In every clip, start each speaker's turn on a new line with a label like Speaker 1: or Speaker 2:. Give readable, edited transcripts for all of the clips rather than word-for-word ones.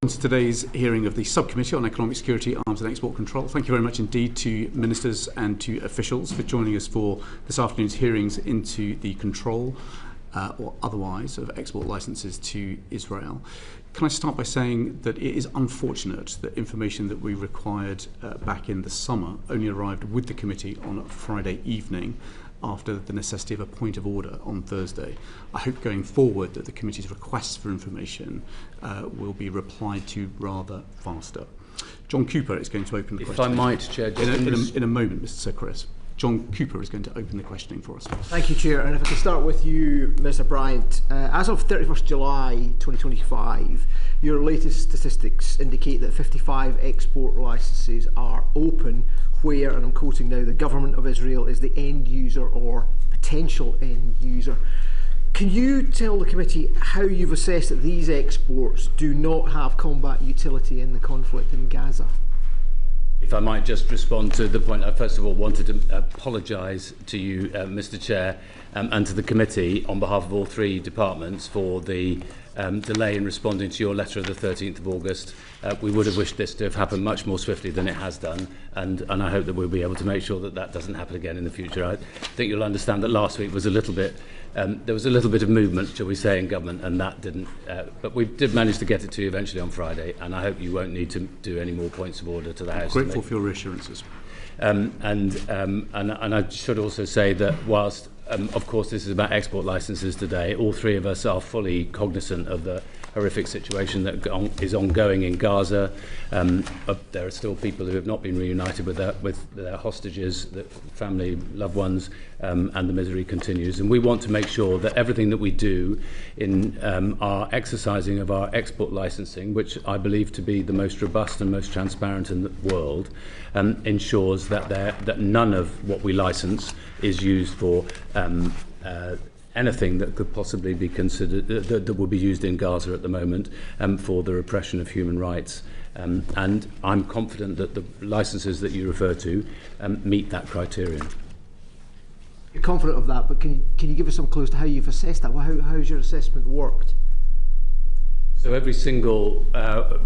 Speaker 1: To today's hearing of the Subcommittee on Economic Security, Arms and Export Control. Thank you very much indeed to ministers and to officials for joining us for this afternoon's hearings into the control or otherwise of export licences to Israel. Can I start by saying that it is unfortunate that information that we required back in the summer only arrived with the committee on Friday evening after the necessity of a point of order on Thursday. I hope going forward that the committee's requests for information will be replied to rather faster. John Cooper is going to open the questioning.
Speaker 2: If I might, Chair,
Speaker 1: in a moment, Mr. Sir Chris. John Cooper is going to open the questioning for us.
Speaker 3: Thank you, Chair. And if I can start with you, Mr. Bryant. As of 31st July 2025, your latest statistics indicate that 55 export licences are open where, and I'm quoting now, the government of Israel is the end user or potential end user. Can you tell the committee how you've assessed that these exports do not have combat utility in the conflict in Gaza?
Speaker 2: If I might just respond to the point, I first of all wanted to apologise to you, Mr. Chair, and to the committee on behalf of all three departments for the delay in responding to your letter of the 13th of August. We would have wished this to have happened much more swiftly than it has done, and I hope that we'll be able to make sure that that doesn't happen again in the future. I think you'll understand that last week was a little bit, there was a little bit of movement, shall we say, in government, and that didn't, but we did manage to get it to you eventually on Friday, and I hope you won't need to do any more points of order to the House.
Speaker 1: Grateful for your reassurances.
Speaker 2: And I should also say that whilst of course this is about export licences today, all three of us are fully cognizant of the horrific situation that is ongoing in Gaza. There are still people who have not been reunited with their hostages, their family, loved ones, and the misery continues. And we want to make sure that everything that we do in our exercising of our export licensing, which I believe to be the most robust and most transparent in the world, ensures that none of what we license is used for anything that could possibly be considered that would be used in Gaza at the moment for the repression of human rights. And I'm confident that the licences that you refer to meet that criterion.
Speaker 3: You're confident of that, but can you give us some clues to how you've assessed that? How's your assessment worked?
Speaker 2: So every single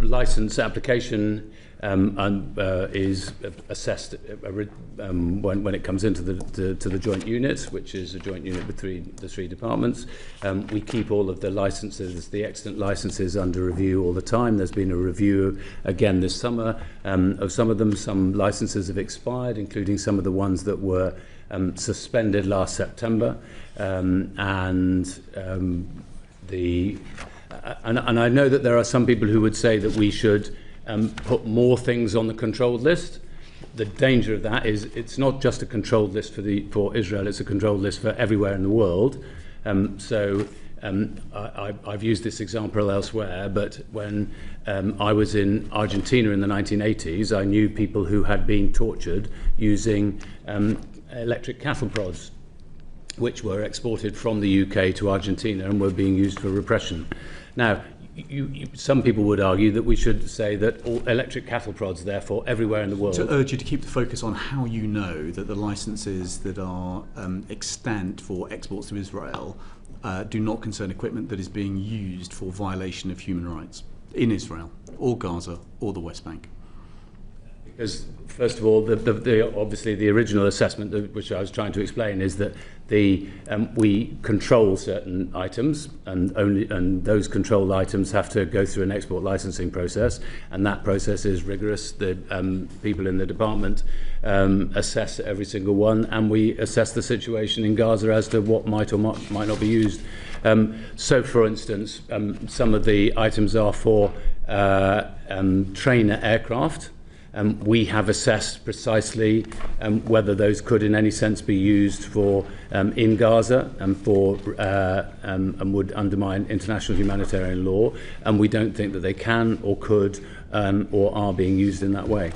Speaker 2: licence application is assessed when it comes into the joint unit, which is a joint unit with the three departments. We keep all of the licences, the extant licences, under review all the time. There's been a review again this summer of some of them. Some licences have expired, including some of the ones that were suspended last September, and I know that there are some people who would say that we should put more things on the controlled list. The danger of that is it's not just a controlled list for Israel, it's a controlled list for everywhere in the world. I've used this example elsewhere, but when I was in Argentina in the 1980s, I knew people who had been tortured using electric cattle prods, which were exported from the UK to Argentina and were being used for repression. Now, some people would argue that we should say that all electric cattle prods, therefore, everywhere in the world.
Speaker 1: To urge you to keep the focus on how you know that the licences that are extant for exports to Israel do not concern equipment that is being used for violation of human rights in Israel, or Gaza, or the West Bank.
Speaker 2: Because, first of all, obviously the original assessment, which I was trying to explain, is that we control certain items, and those controlled items have to go through an export licensing process, and that process is rigorous. The people in the department assess every single one, and we assess the situation in Gaza as to what might or might not be used. So, for instance, some of the items are for trainer aircraft. We have assessed precisely whether those could in any sense be used for in Gaza and would undermine international humanitarian law, and we don't think that they can or could or are being used in that way.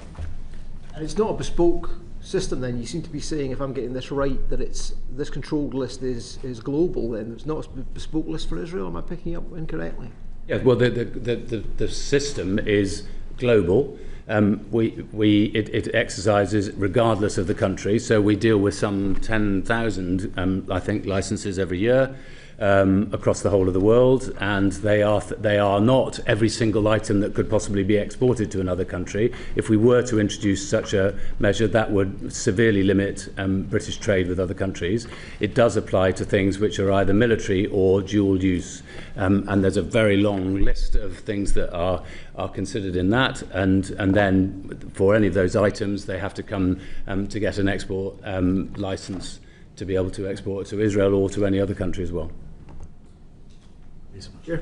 Speaker 3: And it's not a bespoke system then? You seem to be saying, if I'm getting this right, that this controlled list is global then? It's not a bespoke list for Israel? Am I picking up incorrectly?
Speaker 2: Yeah, well, the system is global. It exercises regardless of the country, so we deal with some 10,000 I think licenses every year. across the whole of the world, and they are not every single item that could possibly be exported to another country. If we were to introduce such a measure, that would severely limit British trade with other countries. It does apply to things which are either military or dual use, and there's a very long list of things that are considered in that, and then for any of those items they have to come to get an export license to be able to export to Israel or to any other country as well.
Speaker 3: Sure.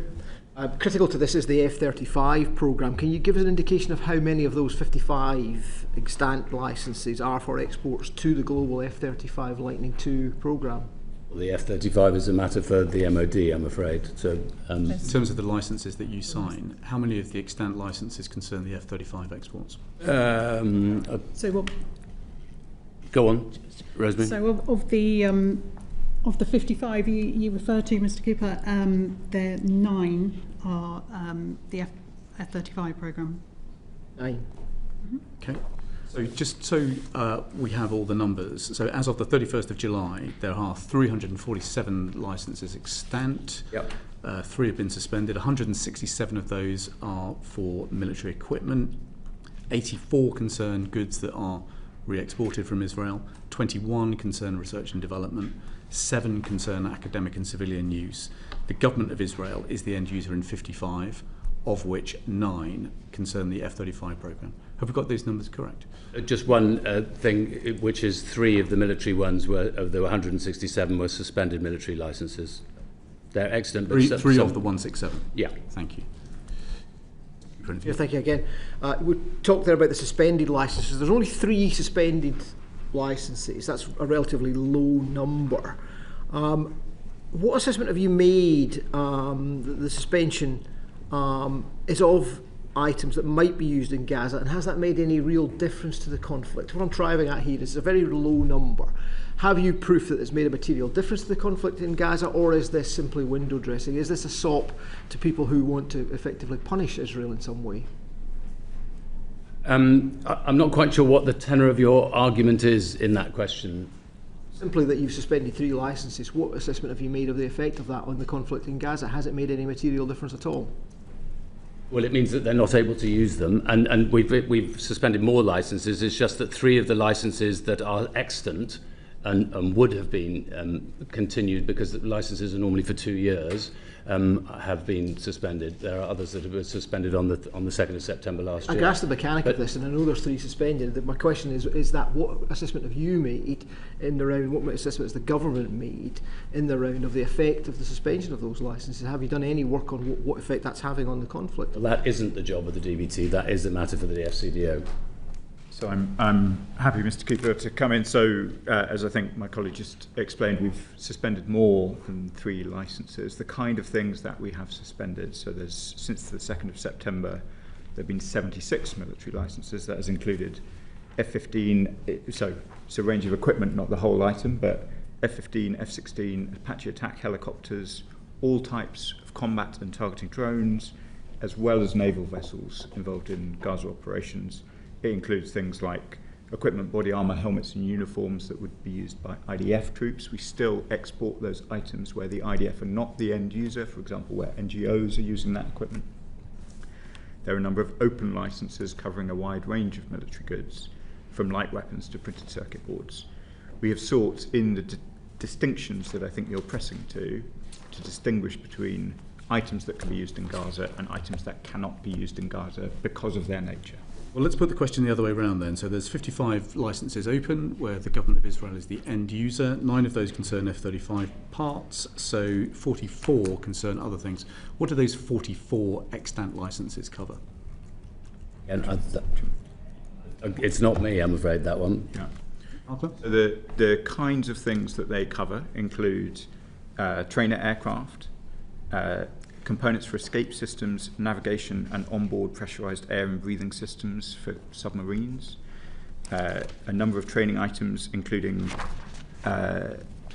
Speaker 3: Critical to this is the F-35 programme. Can you give us an indication of how many of those 55 extant licences are for exports to the global F-35 Lightning II programme?
Speaker 2: Well, the F-35 is a matter for the MOD, I'm afraid. So,
Speaker 1: in terms of the licences that you sign, how many of the extant licences concern the F-35 exports?
Speaker 4: So what?
Speaker 2: Go on, Rosemary.
Speaker 4: So of the 55 you refer to, Mr. Cooper, there 9 are the F-35 programme. 9.
Speaker 3: Mm-hmm.
Speaker 1: Okay. So just so we have all the numbers, so as of the 31st of July, there are 347 licences extant.
Speaker 2: Yep.
Speaker 1: 3 have been suspended. 167 of those are for military equipment. 84 concern goods that are re-exported from Israel. 21 concern research and development. 7 concern academic and civilian use. The government of Israel is the end user in 55, of which 9 concern the F-35 programme. Have we got those numbers correct?
Speaker 2: Just one thing, which is 3 of the military ones of the 167 were suspended military licenses. They're excellent.
Speaker 1: Three of the 167?
Speaker 2: Yeah.
Speaker 1: Thank you.
Speaker 3: Yeah, thank you again. We talked there about the suspended licences. There's only 3 suspended licences. That's a relatively low number. What assessment have you made that the suspension is of items that might be used in Gaza, and has that made any real difference to the conflict? What I'm driving at here is a very low number. Have you proof that it's made a material difference to the conflict in Gaza, or is this simply window dressing? Is this a sop to people who want to effectively punish Israel in some way?
Speaker 2: I'm not quite sure what the tenor of your argument is in that question.
Speaker 3: Simply that you've suspended 3 licences. What assessment have you made of the effect of that on the conflict in Gaza? Has it made any material difference at all?
Speaker 2: Well, it means that they're not able to use them, and we've suspended more licences. It's just that 3 of the licences that are extant and would have been continued, because the licences are normally for 2 years, have been suspended. There are others that have been suspended on the 2nd of September last year.
Speaker 3: I grasp the mechanic of this, and I know there's 3 suspended. My question is that what assessment have you made in the round, what assessment has the government made in the round of the effect of the suspension of those licences? Have you done any work on what effect that's having on the conflict?
Speaker 2: Well, that isn't the job of the DBT, that is a matter for the FCDO.
Speaker 5: So I'm happy, Mr. Cooper, to come in. So as I think my colleague just explained, we've suspended more than 3 licences. The kind of things that we have suspended, so there's, since the 2nd of September, there have been 76 military licences. That has included F-15, so it's a range of equipment, not the whole item, but F-15, F-16, Apache attack helicopters, all types of combat and targeting drones, as well as naval vessels involved in Gaza operations. It includes things like equipment, body armour, helmets and uniforms that would be used by IDF troops. We still export those items where the IDF are not the end user, for example, where NGOs are using that equipment. There are a number of open licences covering a wide range of military goods, from light weapons to printed circuit boards. We have sought, in the distinctions that I think you're pressing to distinguish between items that can be used in Gaza and items that cannot be used in Gaza because of their nature.
Speaker 1: Well, let's put the question the other way around then. So there's 55 licences open where the government of Israel is the end user. 9 of those concern F-35 parts, so 44 concern other things. What do those 44 extant licences cover?
Speaker 2: And it's not me, I'm afraid, that one.
Speaker 5: Yeah.
Speaker 1: Arthur?
Speaker 5: So the kinds of things that they cover include trainer aircraft, components for escape systems, navigation and onboard pressurized air and breathing systems for submarines, a number of training items including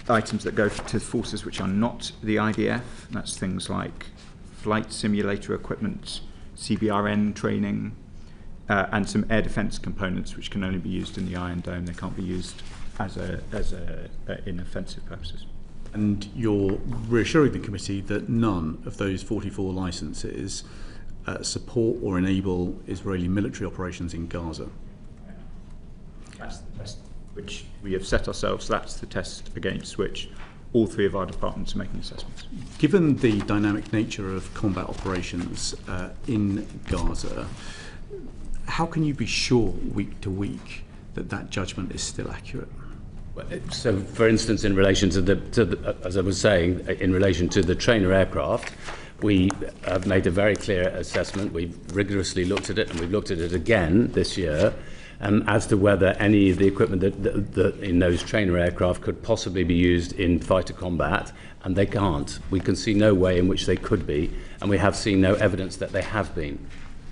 Speaker 5: items that go to forces which are not the IDF. That's things like flight simulator equipment, CBRN training, and some air defence components which can only be used in the Iron Dome. They can't be used in offensive purposes.
Speaker 1: And you're reassuring the committee that none of those 44 licences support or enable Israeli military operations in Gaza.
Speaker 5: That's the test which we have set ourselves. That's the test against which all three of our departments are making assessments.
Speaker 1: Given the dynamic nature of combat operations in Gaza, how can you be sure week to week that that judgment is still accurate?
Speaker 2: So, for instance, in relation to the as I was saying, in relation to the trainer aircraft, we have made a very clear assessment. We've rigorously looked at it, and we've looked at it again this year, as to whether any of the equipment that in those trainer aircraft could possibly be used in fighter combat, and they can't. We can see no way in which they could be, and we have seen no evidence that they have been.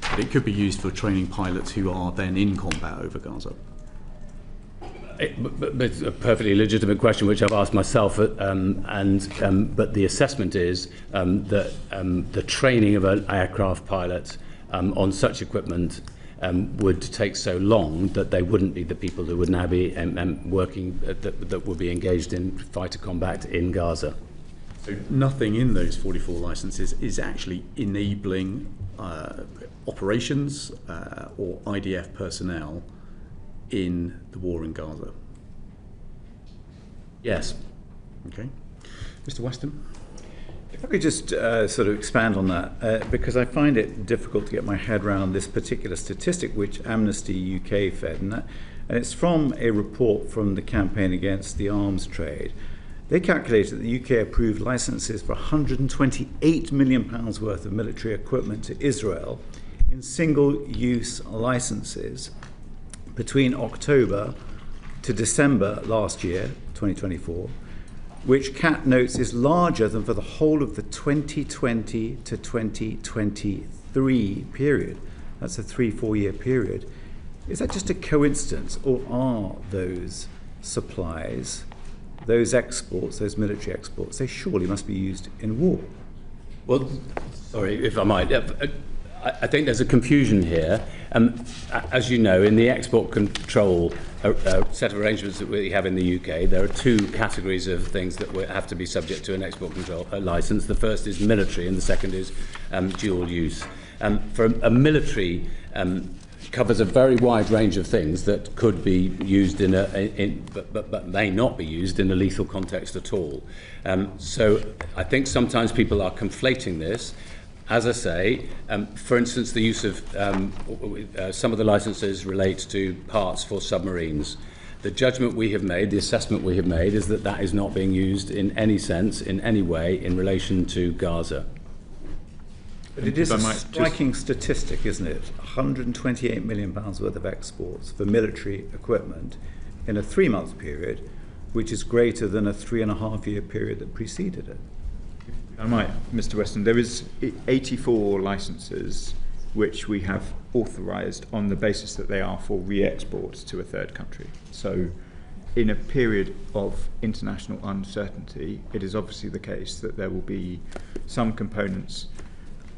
Speaker 1: But it could be used for training pilots who are then in combat over Gaza.
Speaker 2: But it's a perfectly legitimate question, which I've asked myself, but the assessment is that the training of an aircraft pilot on such equipment would take so long that they wouldn't be the people who would now be working, that would be engaged in fighter combat in Gaza.
Speaker 1: So nothing in those 44 licences is actually enabling operations or IDF personnel in the war in Gaza?
Speaker 2: Yes.
Speaker 1: Okay. Mr. Weston?
Speaker 6: If I could just sort of expand on that, because I find it difficult to get my head around this particular statistic which Amnesty UK fed, and it's from a report from the Campaign Against the Arms Trade. They calculated that the UK approved licences for £128 million worth of military equipment to Israel in single-use licences between October to December last year, 2024, which CAT notes is larger than for the whole of the 2020 to 2023 period. That's a 3-4 year period. Is that just a coincidence, or are those supplies, those exports, those military exports, they surely must be used in war?
Speaker 2: Well, sorry, if I might. I think there's a confusion here. As you know, in the export control set of arrangements that we have in the UK, there are two categories of things that have to be subject to an export control licence. The first is military, and the second is dual use. For a military, covers a very wide range of things that could be used but may not be used in a lethal context at all. So I think sometimes people are conflating this. As I say, for instance, the use of some of the licenses relate to parts for submarines. The judgment we have made, the assessment we have made, is that that is not being used in any sense, in any way, in relation to Gaza.
Speaker 6: But it is a striking statistic, isn't it? £128 million worth of exports for military equipment in a 3-month period, which is greater than a 3.5 year period that preceded it.
Speaker 5: I might, Mr. Weston, there is 84 licences which we have authorised on the basis that they are for re-export to a third country. So in a period of international uncertainty, it is obviously the case that there will be some components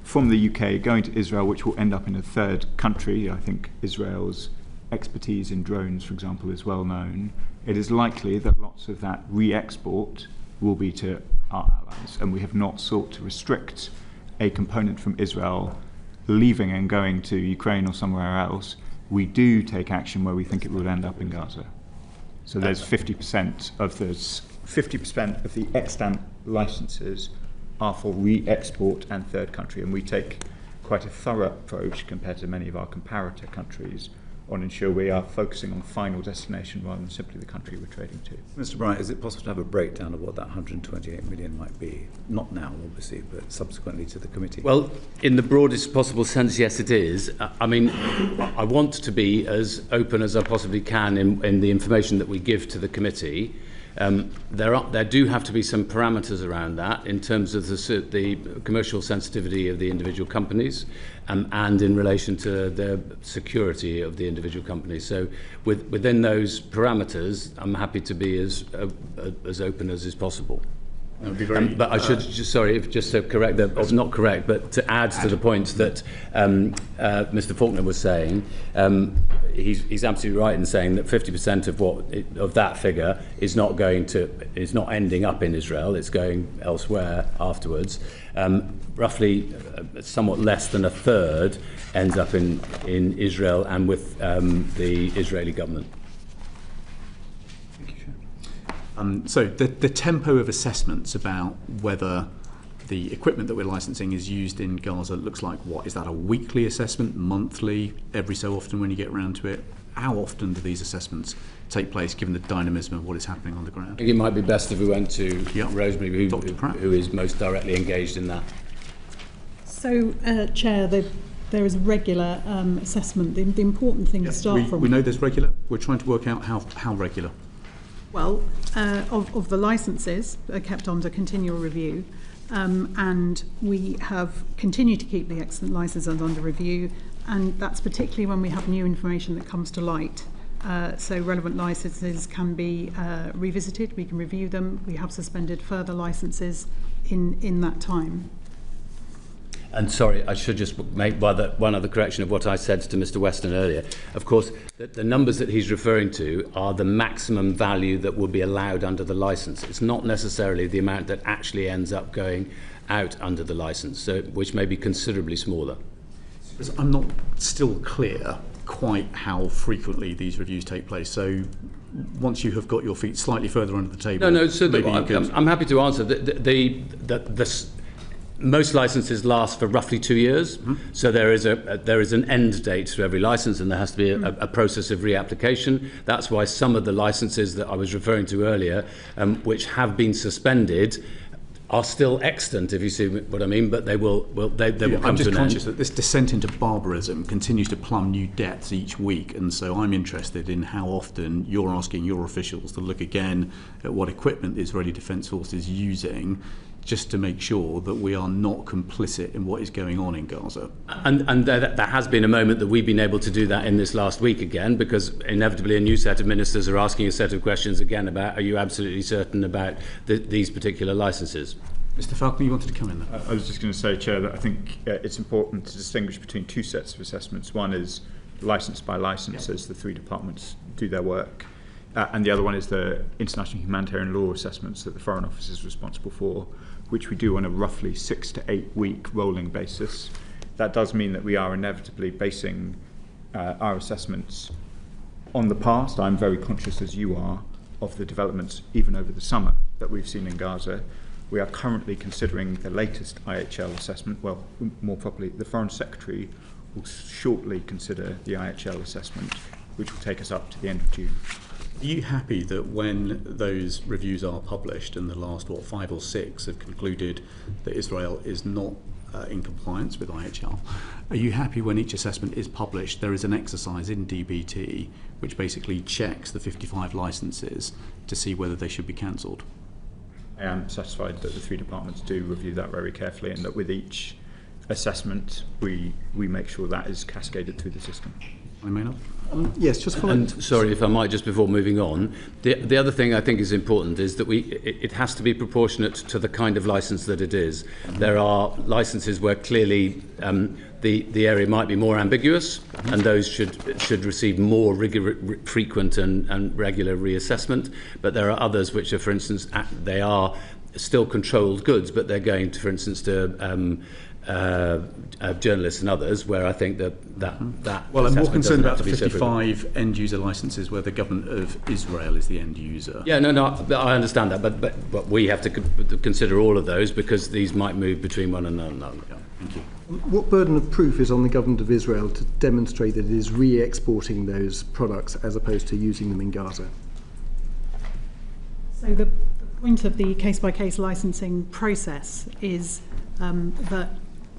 Speaker 5: from the UK going to Israel which will end up in a third country. I think Israel's expertise in drones, for example, is well known. It is likely that lots of that re-export will be to our allies, and we have not sought to restrict a component from Israel leaving and going to Ukraine or somewhere else. We do take action where we think it will end up in Gaza. So there's 50% of the extant licenses are for re-export and third country, and we take quite a thorough approach compared to many of our comparator countries on ensure we are focusing on final destination rather than simply the country we're trading to.
Speaker 6: Mr. Bryant, is it possible to have a breakdown of what that 128 million might be? Not now, obviously, but subsequently to the committee.
Speaker 2: Well, in the broadest possible sense, yes, it is. I mean, I want to be as open as I possibly can in the information that we give to the committee. There do have to be some parameters around that in terms of the commercial sensitivity of the individual companies and in relation to the security of the individual companies. So within those parameters, I'm happy to be as open as is possible.
Speaker 1: That would be very,
Speaker 2: but I should just to correct that, or not correct, but to add to the point that Mr. Faulkner was saying. He's absolutely right in saying that 50% of that figure is not ending up in Israel. It's going elsewhere afterwards. Roughly, somewhat less than a third ends up in Israel and with the Israeli government.
Speaker 1: So the tempo of assessments about whether the equipment that we're licensing is used in Gaza looks like what? Is that a weekly assessment, monthly, every so often when you get around to it? How often do these assessments take place given the dynamism of what is happening on the ground?
Speaker 2: I think it might be best if we went to Rosemary, who is most directly engaged in that.
Speaker 4: So, Chair, there is regular assessment. The important thing to start from...
Speaker 1: We know there's regular. We're trying to work out how regular.
Speaker 4: Well, of the licences are kept under continual review, and we have continued to keep the excellent licences under review, and that's particularly when we have new information that comes to light. So relevant licences can be revisited, we can review them, we have suspended further licences in that time.
Speaker 2: And sorry, I should just make one other correction of what I said to Mr. Weston earlier. Of course, the numbers that he's referring to are the maximum value that would be allowed under the licence. It's not necessarily the amount that actually ends up going out under the licence, so, which may be considerably smaller.
Speaker 1: I'm not still clear quite how frequently these reviews take place. So once you have got your feet slightly further under the table...
Speaker 2: No, so I'm happy to answer. The most licenses last for roughly 2 years, so there is an end date to every license, and there has to be a process of reapplication. That's why some of the licenses that I was referring to earlier, which have been suspended, are still extant, if you see what I mean, but they will come to an end.
Speaker 1: I'm just conscious that this descent into barbarism continues to plumb new depths each week, and so I'm interested in how often you're asking your officials to look again at what equipment the Israeli Defence Force is using, just to make sure that we are not complicit in what is going on in Gaza.
Speaker 2: And there has been a moment that we've been able to do that in this last week again, because inevitably a new set of ministers are asking a set of questions again about, are you absolutely certain about these particular licences?
Speaker 1: Mr. Falconer, you wanted to come in there?
Speaker 5: I was just going to say, Chair, that I think it's important to distinguish between two sets of assessments. One is licence by licence, as the three departments do their work, and the other one is the international humanitarian law assessments that the Foreign Office is responsible for, which we do on a roughly 6 to 8 week rolling basis. That does mean that we are inevitably basing our assessments on the past. I'm very conscious, as you are, of the developments even over the summer that we've seen in Gaza. We are currently considering the latest IHL assessment. Well, more properly, the Foreign Secretary will shortly consider the IHL assessment, which will take us up to the end of June.
Speaker 1: Are you happy that when those reviews are published, and the last, 5 or 6 have concluded that Israel is not in compliance with IHL, are you happy when each assessment is published, there is an exercise in DBT which basically checks the 55 licences to see whether they should be cancelled?
Speaker 5: I am satisfied that the three departments do review that very carefully, and that with each assessment we make sure that is cascaded through the system.
Speaker 1: I may not.
Speaker 3: Yes, just following.
Speaker 2: And sorry, if I might, just before moving on, the other thing I think is important is that it has to be proportionate to the kind of licence that it is. There are licences where clearly the area might be more ambiguous, and those should receive more frequent and regular reassessment. But there are others which are, for instance, they are still controlled goods, but they're going to, for instance, to journalists and others, where I think that
Speaker 1: well, I'm more concerned about the 55 end-user licences where the government of Israel is the end user.
Speaker 2: Yeah, no, I understand that, but we have to consider all of those, because these might move between one and another.
Speaker 1: Yeah, thank you.
Speaker 3: What burden of proof is on the government of Israel to demonstrate that it is re-exporting those products as opposed to using them in Gaza?
Speaker 4: So the point of the case-by-case licensing process is that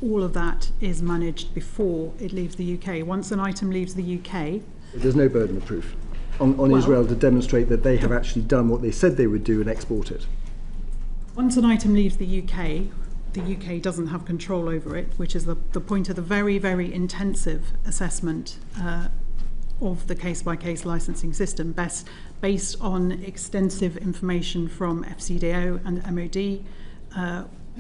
Speaker 4: all of that is managed before it leaves the UK. Once an item leaves the UK...
Speaker 3: There's no burden of proof on Israel to demonstrate that they have actually done what they said they would do and export it.
Speaker 4: Once an item leaves the UK doesn't have control over it, which is the point of the very, very intensive assessment of the case-by-case licensing system, based on extensive information from FCDO and MOD,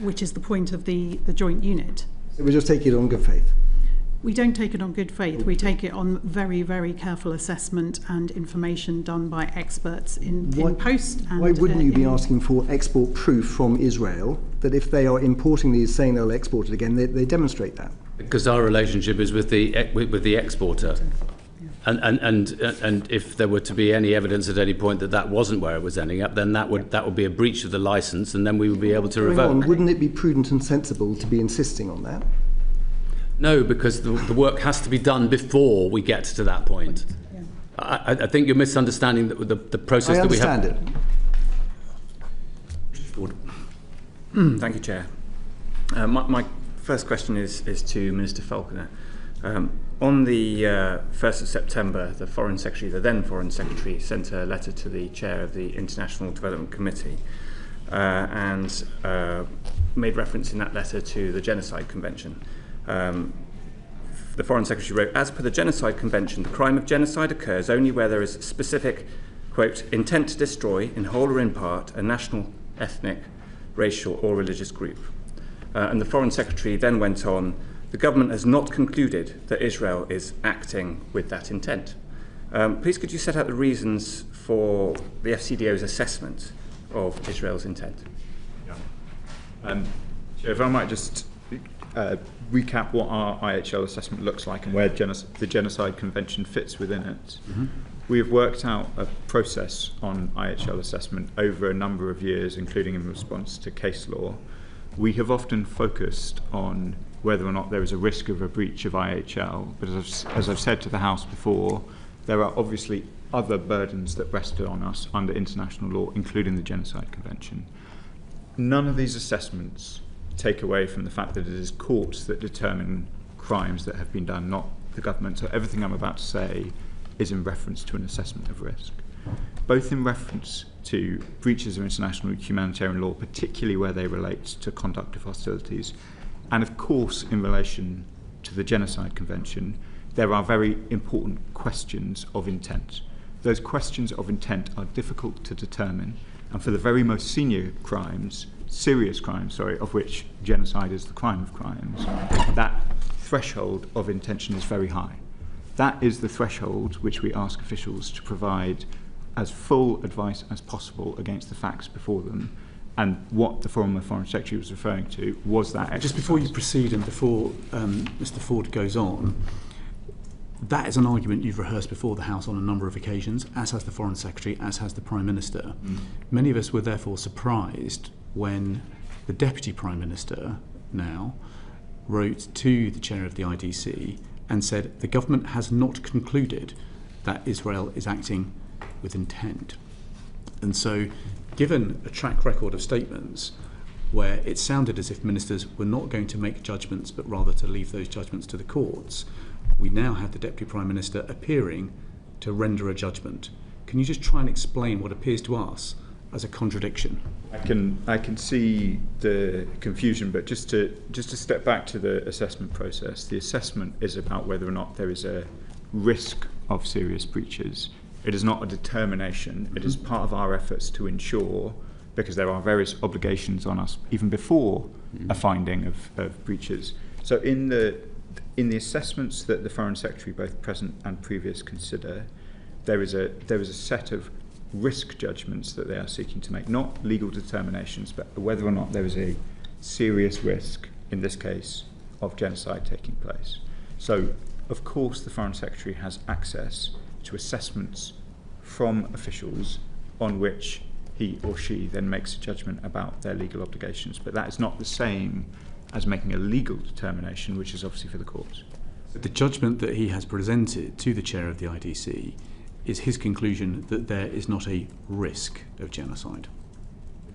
Speaker 4: which is the point of the joint unit.
Speaker 3: So we just take it on good faith?
Speaker 4: We don't take it on good faith. We take it on very, very careful assessment and information done by experts in post. And,
Speaker 3: why wouldn't you be asking for export proof from Israel that if they are importing these, saying they'll export it again, they demonstrate that?
Speaker 2: Because our relationship is with the exporter. And if there were to be any evidence at any point that that wasn't where it was ending up, then that would be a breach of the license, and then we would be able to revoke.
Speaker 3: Wouldn't it be prudent and sensible to be insisting on that?
Speaker 2: No, because the work has to be done before we get to that point.
Speaker 4: Yeah.
Speaker 2: I think you're misunderstanding the process that we have.
Speaker 3: I understand
Speaker 7: it. Thank you, Chair. My first question is to Minister Falconer. On the 1st of September, the then Foreign Secretary, sent a letter to the Chair of the International Development Committee and made reference in that letter to the Genocide Convention. The Foreign Secretary wrote, "As per the Genocide Convention, the crime of genocide occurs only where there is specific, quote, intent to destroy, in whole or in part, a national, ethnic, racial or religious group." And the Foreign Secretary then went on, "The government has not concluded that Israel is acting with that intent." Please could you set out the reasons for the FCDO's assessment of Israel's intent?
Speaker 5: Yeah. If I might just recap what our IHL assessment looks like and where the Genocide Convention fits within it. Mm-hmm. We have worked out a process on IHL assessment over a number of years, including in response to case law. We have often focused on whether or not there is a risk of a breach of IHL, but as I've said to the House before, there are obviously other burdens that rested on us under international law, including the Genocide Convention. None of these assessments take away from the fact that it is courts that determine crimes that have been done, not the government. So everything I'm about to say is in reference to an assessment of risk, both in reference to breaches of international humanitarian law, particularly where they relate to conduct of hostilities, and of course in relation to the Genocide Convention. There are very important questions of intent. Those questions of intent are difficult to determine, and for the very most serious crimes, of which genocide is the crime of crimes, that threshold of intention is very high. That is the threshold which we ask officials to provide as full advice as possible against the facts before them. And what the former Foreign Secretary was referring to was that exercise.
Speaker 1: Just before you proceed and before Mr. Ford goes on, that is an argument you've rehearsed before the House on a number of occasions, as has the Foreign Secretary, as has the Prime Minister. Many of us were therefore surprised when the Deputy Prime Minister now wrote to the Chair of the IDC and said the government has not concluded that Israel is acting with intent. And so, given a track record of statements where it sounded as if ministers were not going to make judgments but rather to leave those judgments to the courts, we now have the Deputy Prime Minister appearing to render a judgment. Can you just try and explain what appears to us as a contradiction?
Speaker 5: I can see the confusion, but just to step back to the assessment process, the assessment is about whether or not there is a risk of serious breaches. It is not a determination. It is part of our efforts to ensure, because there are various obligations on us even before a finding of breaches. So in the assessments that the Foreign Secretary, both present and previous, consider, there is a set of risk judgments that they are seeking to make, not legal determinations, but whether or not there is a serious risk, in this case, of genocide taking place. So, of course, the Foreign Secretary has access to assessments from officials on which he or she then makes a judgment about their legal obligations. But that is not the same as making a legal determination, which is obviously for the courts.
Speaker 1: The judgment that he has presented to the Chair of the IDC is his conclusion that there is not a risk of genocide.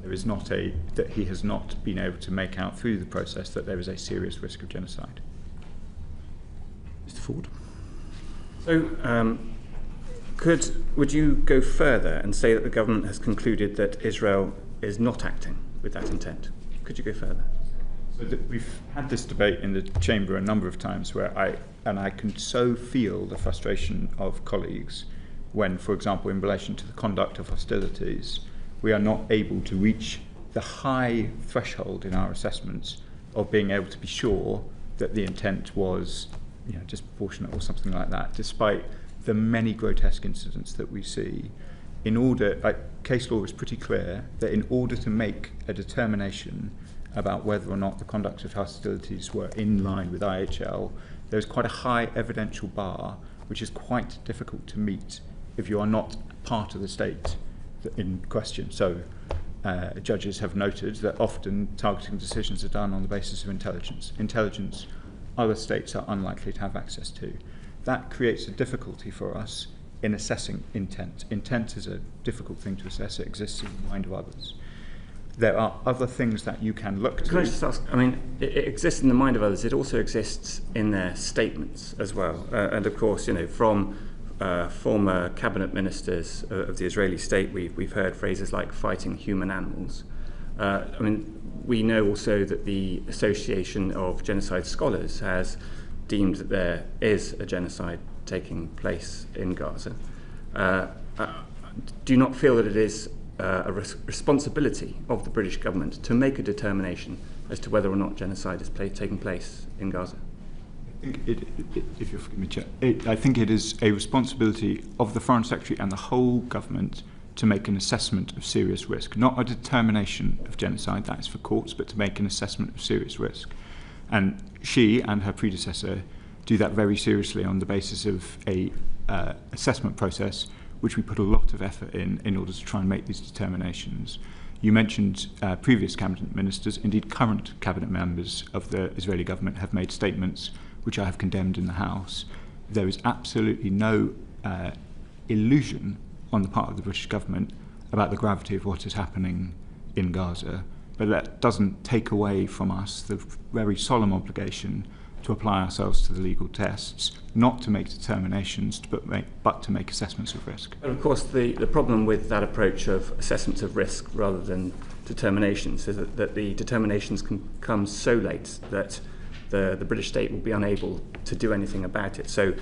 Speaker 5: There is not that he has not been able to make out through the process that there is a serious risk of genocide.
Speaker 1: Mr. Ford?
Speaker 7: So, would you go further and say that the government has concluded that Israel is not acting with that intent? Could you go further?
Speaker 5: We've had this debate in the chamber a number of times where I can so feel the frustration of colleagues when, for example, in relation to the conduct of hostilities, we are not able to reach the high threshold in our assessments of being able to be sure that the intent was, disproportionate or something like that, despite the many grotesque incidents that we see. Case law is pretty clear that in order to make a determination about whether or not the conduct of hostilities were in line with IHL, there's quite a high evidential bar, which is quite difficult to meet if you are not part of the state in question. So judges have noted that often targeting decisions are done on the basis of intelligence. Intelligence other states are unlikely to have access to. That creates a difficulty for us in assessing intent. Intent is a difficult thing to assess. It exists in the mind of others. There are other things that you can look to.
Speaker 7: Can I just ask, it exists in the mind of others. It also exists in their statements as well. And of course, from former cabinet ministers of the Israeli state, we've heard phrases like fighting human animals. We know also that the Association of Genocide Scholars has deemed that there is a genocide taking place in Gaza. Do you not feel that it is a responsibility of the British government to make a determination as to whether or not genocide is taking place in Gaza?
Speaker 5: If you'll forgive me, Chair, I think it is a responsibility of the Foreign Secretary and the whole government to make an assessment of serious risk, not a determination of genocide, that is for courts, but to make an assessment of serious risk. And she and her predecessor do that very seriously on the basis of a assessment process which we put a lot of effort in order to try and make these determinations. You mentioned previous cabinet ministers, indeed current cabinet members of the Israeli government have made statements which I have condemned in the House. There is absolutely no illusion on the part of the British government about the gravity of what is happening in Gaza, but that doesn't take away from us the very solemn obligation to apply ourselves to the legal tests, not to make determinations, but to make assessments of risk.
Speaker 7: But of course, the problem with that approach of assessments of risk rather than determinations is that the determinations can come so late that the British state will be unable to do anything about it. So,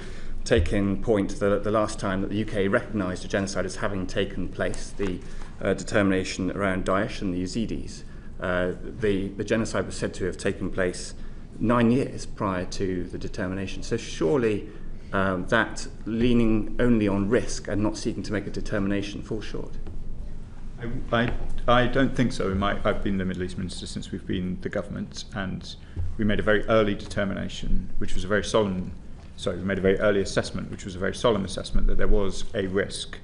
Speaker 7: take in point the last time that the UK recognised a genocide as having taken place, the determination around Daesh and the Yazidis. The genocide was said to have taken place 9 years prior to the determination. So surely that leaning only on risk and not seeking to make a determination falls short.
Speaker 5: I don't think so. I've been the Middle East Minister since we've been the government, and we made a very early determination, which was a very solemn. We made a very early assessment, which was a very solemn assessment, that there was a risk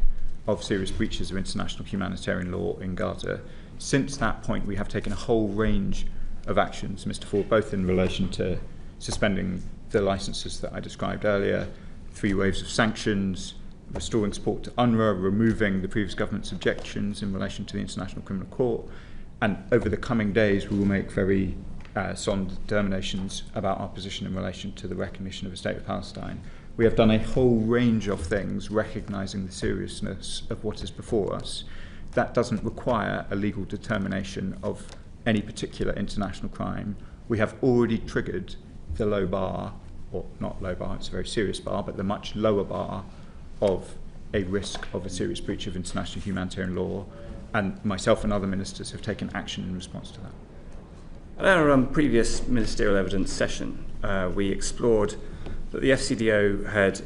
Speaker 5: of serious breaches of international humanitarian law in Gaza. Since that point, we have taken a whole range of actions, Mr. Ford, both in relation to suspending the licences that I described earlier, 3 waves of sanctions, restoring support to UNRWA, removing the previous government's objections in relation to the International Criminal Court, and over the coming days we will make very solemn determinations about our position in relation to the recognition of a state of Palestine. We have done a whole range of things recognising the seriousness of what is before us. That doesn't require a legal determination of any particular international crime. We have already triggered the low bar, or not low bar, it's a very serious bar, but the much lower bar of a risk of a serious breach of international humanitarian law, and myself and other ministers have taken action in response to that.
Speaker 7: At our previous ministerial evidence session, we explored that the FCDO had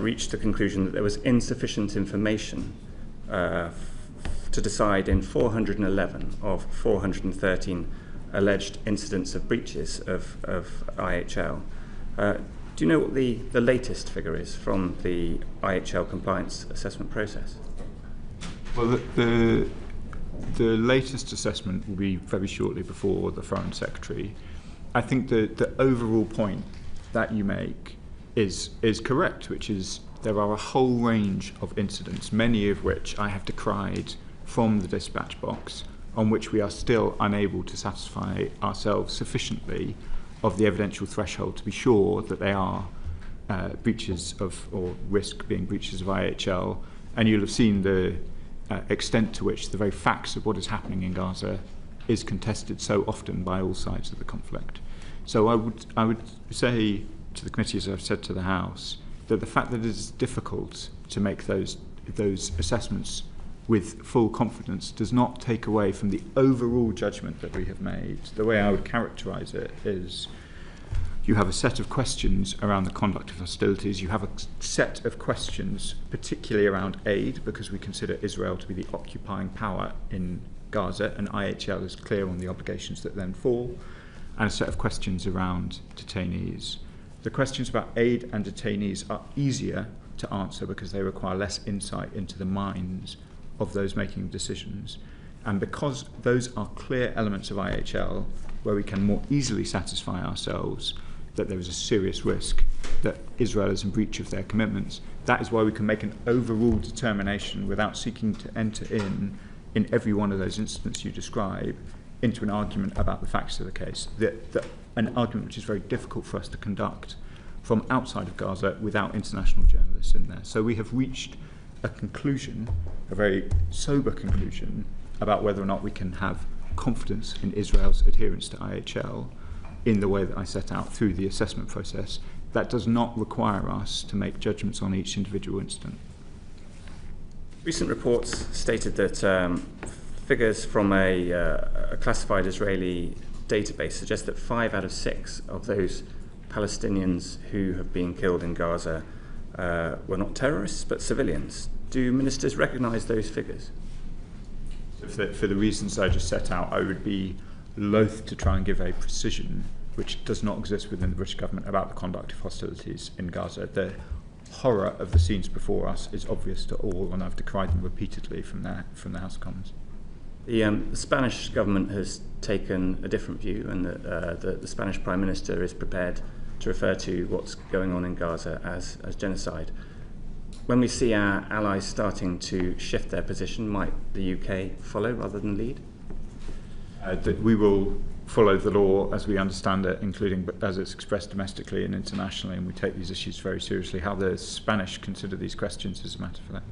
Speaker 7: reached the conclusion that there was insufficient information to decide in 411 of 413 alleged incidents of breaches of IHL. Do you know what the latest figure is from the IHL compliance assessment process?
Speaker 5: Well, the latest assessment will be very shortly before the Foreign Secretary. I think the overall point that you make is correct, which is there are a whole range of incidents, many of which I have decried from the dispatch box, on which we are still unable to satisfy ourselves sufficiently of the evidential threshold to be sure that they are breaches of, or risk being breaches of IHL. And you'll have seen the extent to which the very facts of what is happening in Gaza is contested so often by all sides of the conflict. So I would say to the committee, as I've said to the House, that the fact that it is difficult to make those assessments with full confidence does not take away from the overall judgment that we have made. The way I would characterise it is you have a set of questions around the conduct of hostilities, you have a set of questions particularly around aid, because we consider Israel to be the occupying power in Gaza, and IHL is clear on the obligations that then fall, and a set of questions around detainees. The questions about aid and detainees are easier to answer because they require less insight into the minds of those making decisions. And because those are clear elements of IHL where we can more easily satisfy ourselves that there is a serious risk that Israel is in breach of their commitments, that is why we can make an overall determination without seeking to enter in every one of those incidents you describe, into an argument about the facts of the case. An argument which is very difficult for us to conduct from outside of Gaza without international journalists in there. So we have reached a conclusion, a very sober conclusion, about whether or not we can have confidence in Israel's adherence to IHL in the way that I set out through the assessment process. That does not require us to make judgments on each individual incident.
Speaker 7: Recent reports stated that figures from a classified Israeli database suggest that 5 out of 6 of those Palestinians who have been killed in Gaza were not terrorists but civilians. Do ministers recognise those figures?
Speaker 5: For the reasons I just set out, I would be loath to try and give a precision which does not exist within the British government about the conduct of hostilities in Gaza. The horror of the scenes before us is obvious to all, and I've decried them repeatedly from the House of Commons.
Speaker 7: The Spanish government has taken a different view, and the Spanish Prime Minister is prepared to refer to what's going on in Gaza as genocide. When we see our allies starting to shift their position, might the UK follow rather than lead?
Speaker 5: That we will follow the law as we understand it, including as it's expressed domestically and internationally, and we take these issues very seriously. How the Spanish consider these questions is a matter for them.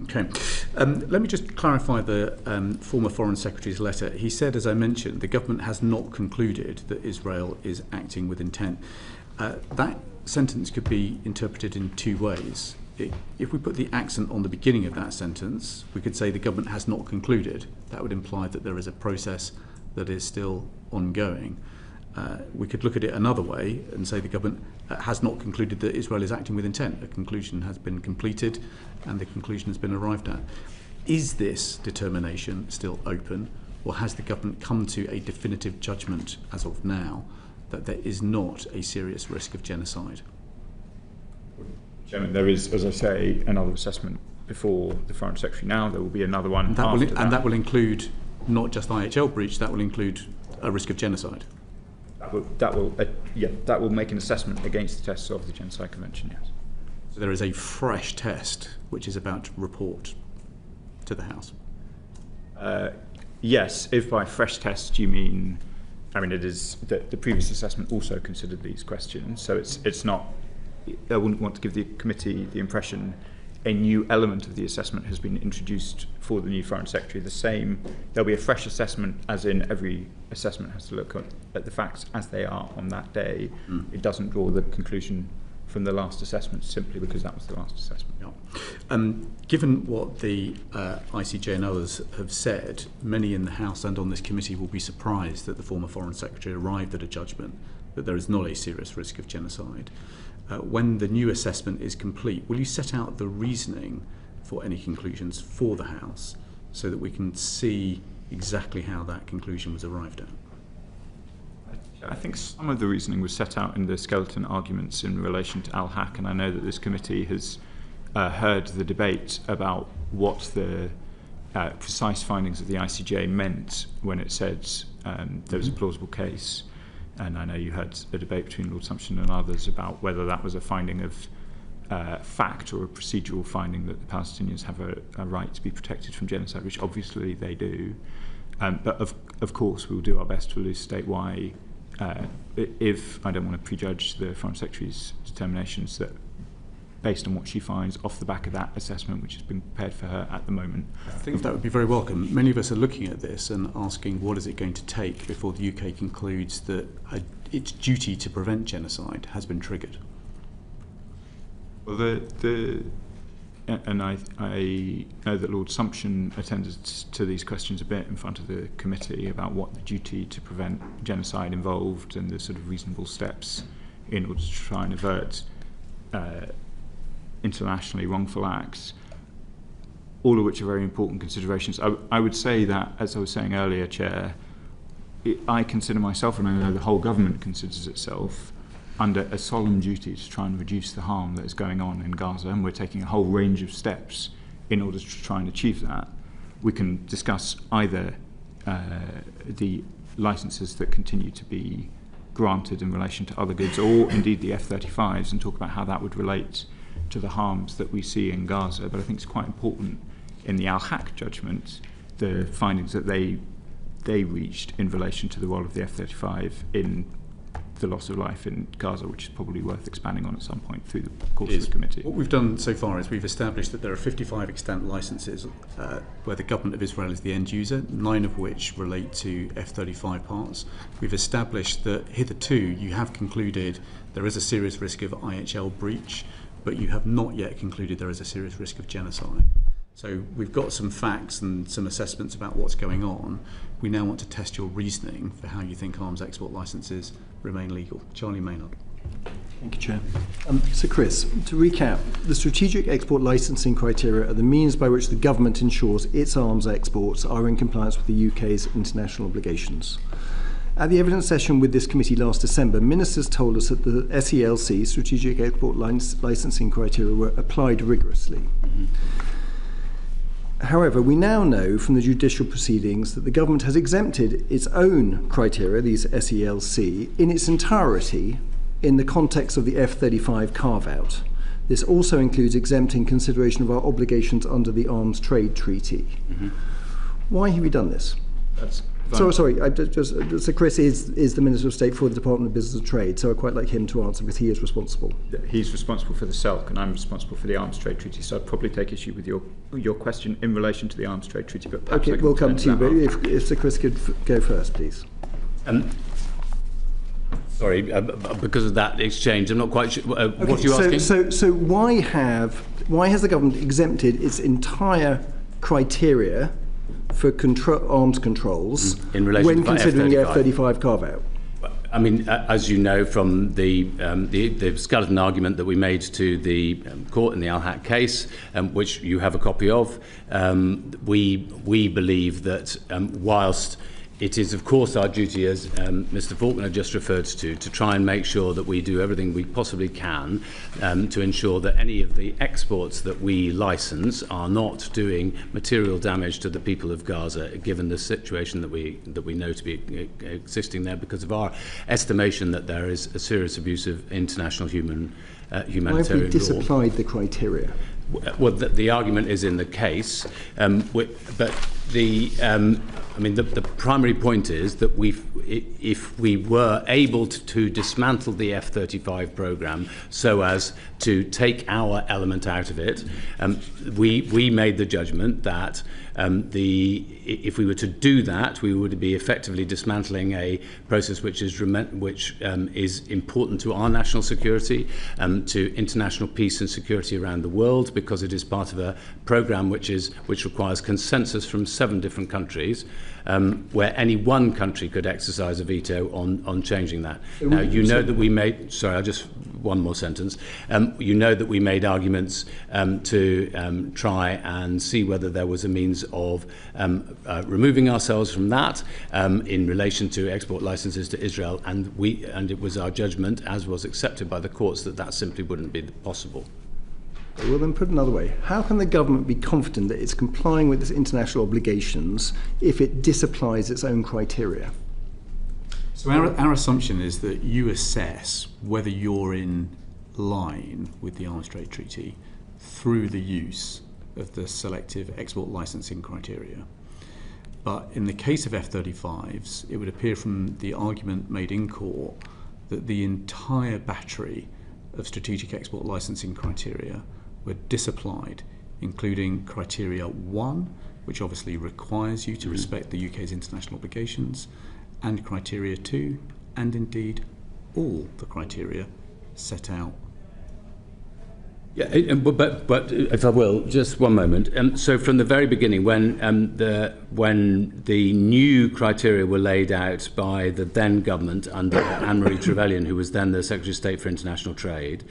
Speaker 1: Okay. Let me just clarify the former Foreign Secretary's letter. He said, as I mentioned, the government has not concluded that Israel is acting with intent. That sentence could be interpreted in 2 ways. If we put the accent on the beginning of that sentence, we could say the government has not concluded. That would imply that there is a process that is still ongoing. We could look at it another way and say the government has not concluded that Israel is acting with intent. A conclusion has been completed and the conclusion has been arrived at. Is this determination still open, or has the government come to a definitive judgment as of now that there is not a serious risk of genocide?
Speaker 5: Chairman, there is, as I say, another assessment before the Foreign Secretary now. There will be another one after that.
Speaker 1: And that will include not just IHL breach, that will include a risk of genocide?
Speaker 5: That will make an assessment against the tests of the Genocide Convention, yes.
Speaker 1: So there is a fresh test which is about to report to the House?
Speaker 5: Yes, if by fresh test you mean, it is that the previous assessment also considered these questions, so it's not, I wouldn't want to give the committee the impression a new element of the assessment has been introduced for the new Foreign Secretary. The same, there'll be a fresh assessment, as in every assessment has to look at the facts as they are on that day. It doesn't draw the conclusion from the last assessment simply because that was the last assessment.
Speaker 1: Yeah. Given what the ICJ and others have said, many in the House and on this committee will be surprised that the former Foreign Secretary arrived at a judgment that there is not a serious risk of genocide. When the new assessment is complete, will you set out the reasoning for any conclusions for the House so that we can see exactly how that conclusion was arrived at?
Speaker 5: I think some of the reasoning was set out in the skeleton arguments in relation to Al-Haq, and I know that this committee has heard the debate about what the precise findings of the ICJ meant when it said there was a plausible case. And I know you had a debate between Lord Sumption and others about whether that was a finding of fact or a procedural finding that the Palestinians have a right to be protected from genocide, which obviously they do. But of course, we'll do our best to elucidate why, if I don't want to prejudge the Foreign Secretary's determinations, that based on what she finds off the back of that assessment, which has been prepared for her at the moment.
Speaker 1: I think that would be very welcome. Many of us are looking at this and asking what is it going to take before the UK concludes that its duty to prevent genocide has been triggered.
Speaker 5: Well, and I know that Lord Sumption attended to these questions a bit in front of the committee about what the duty to prevent genocide involved and the sort of reasonable steps in order to try and avert internationally wrongful acts, all of which are very important considerations. I would say that, as I was saying earlier, Chair, I consider myself, and I know the whole government considers itself, under a solemn duty to try and reduce the harm that is going on in Gaza, and we're taking a whole range of steps in order to try and achieve that. We can discuss either the licences that continue to be granted in relation to other goods, or indeed the F-35s, and talk about how that would relate to the harms that we see in Gaza. But I think it's quite important in the Al-Haq judgment, the findings that they reached in relation to the role of the F-35 in the loss of life in Gaza, which is probably worth expanding on at some point through the course of the committee.
Speaker 1: What we've done so far is we've established that there are 55 extant licences where the government of Israel is the end user, 9 of which relate to F-35 parts. We've established that hitherto you have concluded there is a serious risk of IHL breach, but you have not yet concluded there is a serious risk of genocide. So we've got some facts and some assessments about what's going on. We now want to test your reasoning for how you think arms export licences remain legal. Charlie Maynard.
Speaker 8: Thank you, Chair. So Chris, to recap, the strategic export licensing criteria are the means by which the government ensures its arms exports are in compliance with the UK's international obligations. At the evidence session with this committee last December, ministers told us that the SELC, strategic export licensing criteria, were applied rigorously. However, we now know from the judicial proceedings that the government has exempted its own criteria, these SELC, in its entirety in the context of the F-35 carve-out. This also includes exempting consideration of our obligations under the Arms Trade Treaty. Why have we done this? So Chris is the Minister of State for the Department of Business and Trade, so I'd quite like him to answer because he is responsible.
Speaker 5: He's responsible for the SELC and I'm responsible for the Arms Trade Treaty, so I'd probably take issue with your question in relation to the Arms Trade Treaty. But
Speaker 8: okay, we'll come to you, but if Sir Chris could go first, please.
Speaker 2: Sorry, because of that exchange, I'm not quite sure. What are you asking?
Speaker 8: So why has the government exempted its entire criteria for arms controls
Speaker 2: in relation
Speaker 8: when
Speaker 2: to
Speaker 8: considering
Speaker 2: F-35.
Speaker 8: the F-35 carve-out?
Speaker 2: I mean, as you know from the skeleton argument that we made to the court in the Al-Haq case, which you have a copy of, we believe that whilst it is, of course, our duty, as Mr. Faulkner just referred to try and make sure that we do everything we possibly can to ensure that any of the exports that we license are not doing material damage to the people of Gaza, given the situation that we know to be existing there, because of our estimation that there is a serious abuse of international humanitarian law.
Speaker 8: Why have we disapplied the criteria?
Speaker 2: Well, the argument is in the case, but the primary point is that if we were able to dismantle the F-35 program so as to take our element out of it, we made the judgment that if we were to do that, we would be effectively dismantling a process which is important to our national security, to international peace and security around the world, because it is part of a program which requires consensus from 7 different countries, where any one country could exercise a veto on changing that. Now, you know that we made... Sorry, I'll just... One more sentence. You know that we made arguments to try and see whether there was a means of removing ourselves from that in relation to export licenses to Israel, and it was our judgment, as was accepted by the courts, that simply wouldn't be possible.
Speaker 8: Well, then put another way, how can the government be confident that it's complying with its international obligations if it disapplies its own criteria?
Speaker 1: So our assumption is that you assess whether you're in line with the Arms Trade Treaty through the use of the selective export licensing criteria. But in the case of F-35s, it would appear from the argument made in court that the entire battery of strategic export licensing criteria were disapplied, including criteria 1, which obviously requires you to respect the UK's international obligations, and criteria 2, and indeed all the criteria set out.
Speaker 2: Yeah, but if I will, just one moment. So from the very beginning, when the new criteria were laid out by the then government under Anne-Marie Trevelyan, who was then the Secretary of State for International Trade,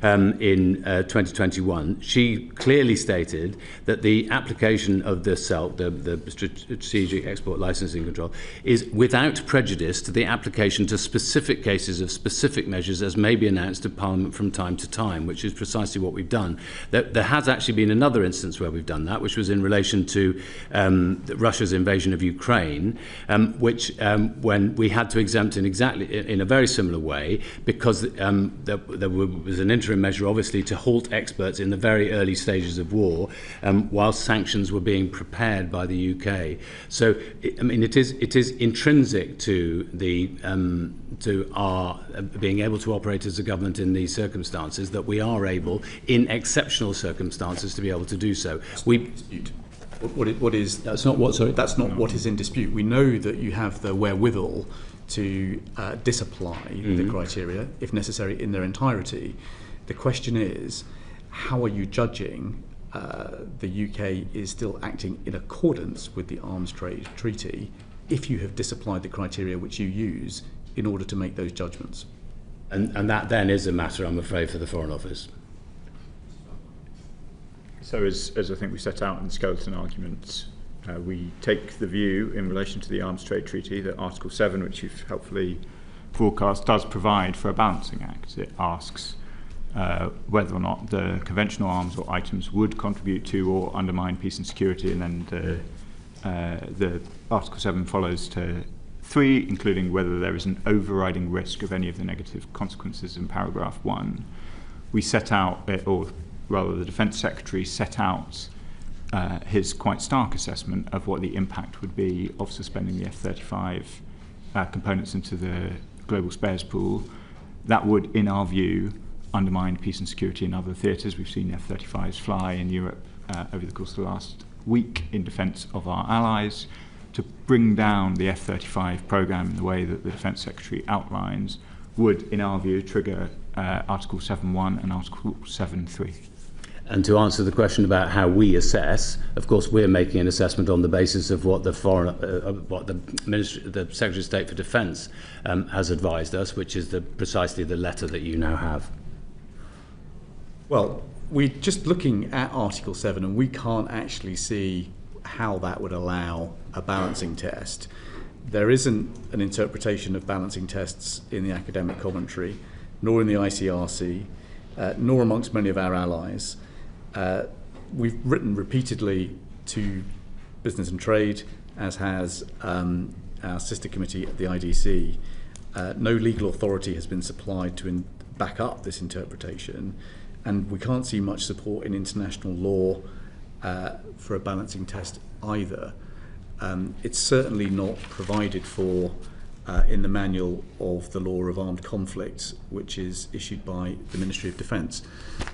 Speaker 2: in 2021, she clearly stated that the application of the SELC, the Strategic Export Licensing Control, is without prejudice to the application to specific cases of specific measures as may be announced to Parliament from time to time, which is precisely what we've done. There has actually been another instance where we've done that, which was in relation to Russia's invasion of Ukraine, which when we had to exempt in a very similar way, because there was an interim measure, obviously, to halt exports in the very early stages of war, while sanctions were being prepared by the UK. So, I mean, it is intrinsic to to our being able to operate as a government in these circumstances that we are able, in exceptional circumstances, to be able to do so.
Speaker 1: What is that's not what sorry that's not what is in dispute. We know that you have the wherewithal to disapply the criteria if necessary in their entirety. The question is, how are you judging the UK is still acting in accordance with the Arms Trade Treaty if you have disapplied the criteria which you use in order to make those judgments?
Speaker 2: And that then is a matter, I'm afraid, for the Foreign Office.
Speaker 5: So as I think we set out in the skeleton arguments, we take the view in relation to the Arms Trade Treaty that Article 7, which you've helpfully forecast, does provide for a balancing act. It asks whether or not the conventional arms or items would contribute to or undermine peace and security, and then the Article 7 follows to 3, including whether there is an overriding risk of any of the negative consequences in paragraph 1. We set out, or rather the Defence Secretary set out his quite stark assessment of what the impact would be of suspending the F-35 components into the global spares pool. That would, in our view, undermine peace and security in other theatres. We've seen F-35s fly in Europe over the course of the last week in defence of our allies. To bring down the F-35 programme in the way that the Defence Secretary outlines would, in our view, trigger Article 7.1 and Article 7.3.
Speaker 2: And to answer the question about how we assess, of course, we're making an assessment on the basis of what the Secretary of State for Defence has advised us, which is precisely the letter that you now have.
Speaker 1: Well, we're just looking at Article 7, and we can't actually see how that would allow a balancing test. There isn't an interpretation of balancing tests in the academic commentary, nor in the ICRC, nor amongst many of our allies. We've written repeatedly to Business and Trade, as has our sister committee at the IDC. No legal authority has been supplied to back up this interpretation, and we can't see much support in international law for a balancing test either. It's certainly not provided for in the manual of the law of armed conflicts, which is issued by the Ministry of Defence.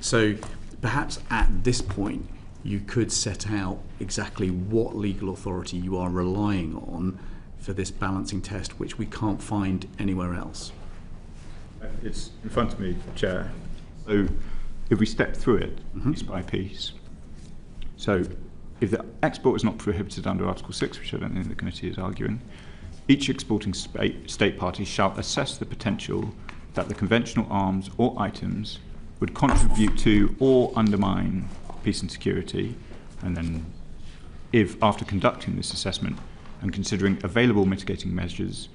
Speaker 1: So perhaps at this point you could set out exactly what legal authority you are relying on for this balancing test, which we can't find anywhere else.
Speaker 5: It's in front of me, Chair. So if we step through it piece by piece. So if the export is not prohibited under Article 6, which I don't think the committee is arguing, each exporting state party shall assess the potential that the conventional arms or items would contribute to or undermine peace and security, and then if, after conducting this assessment and considering available mitigating measures,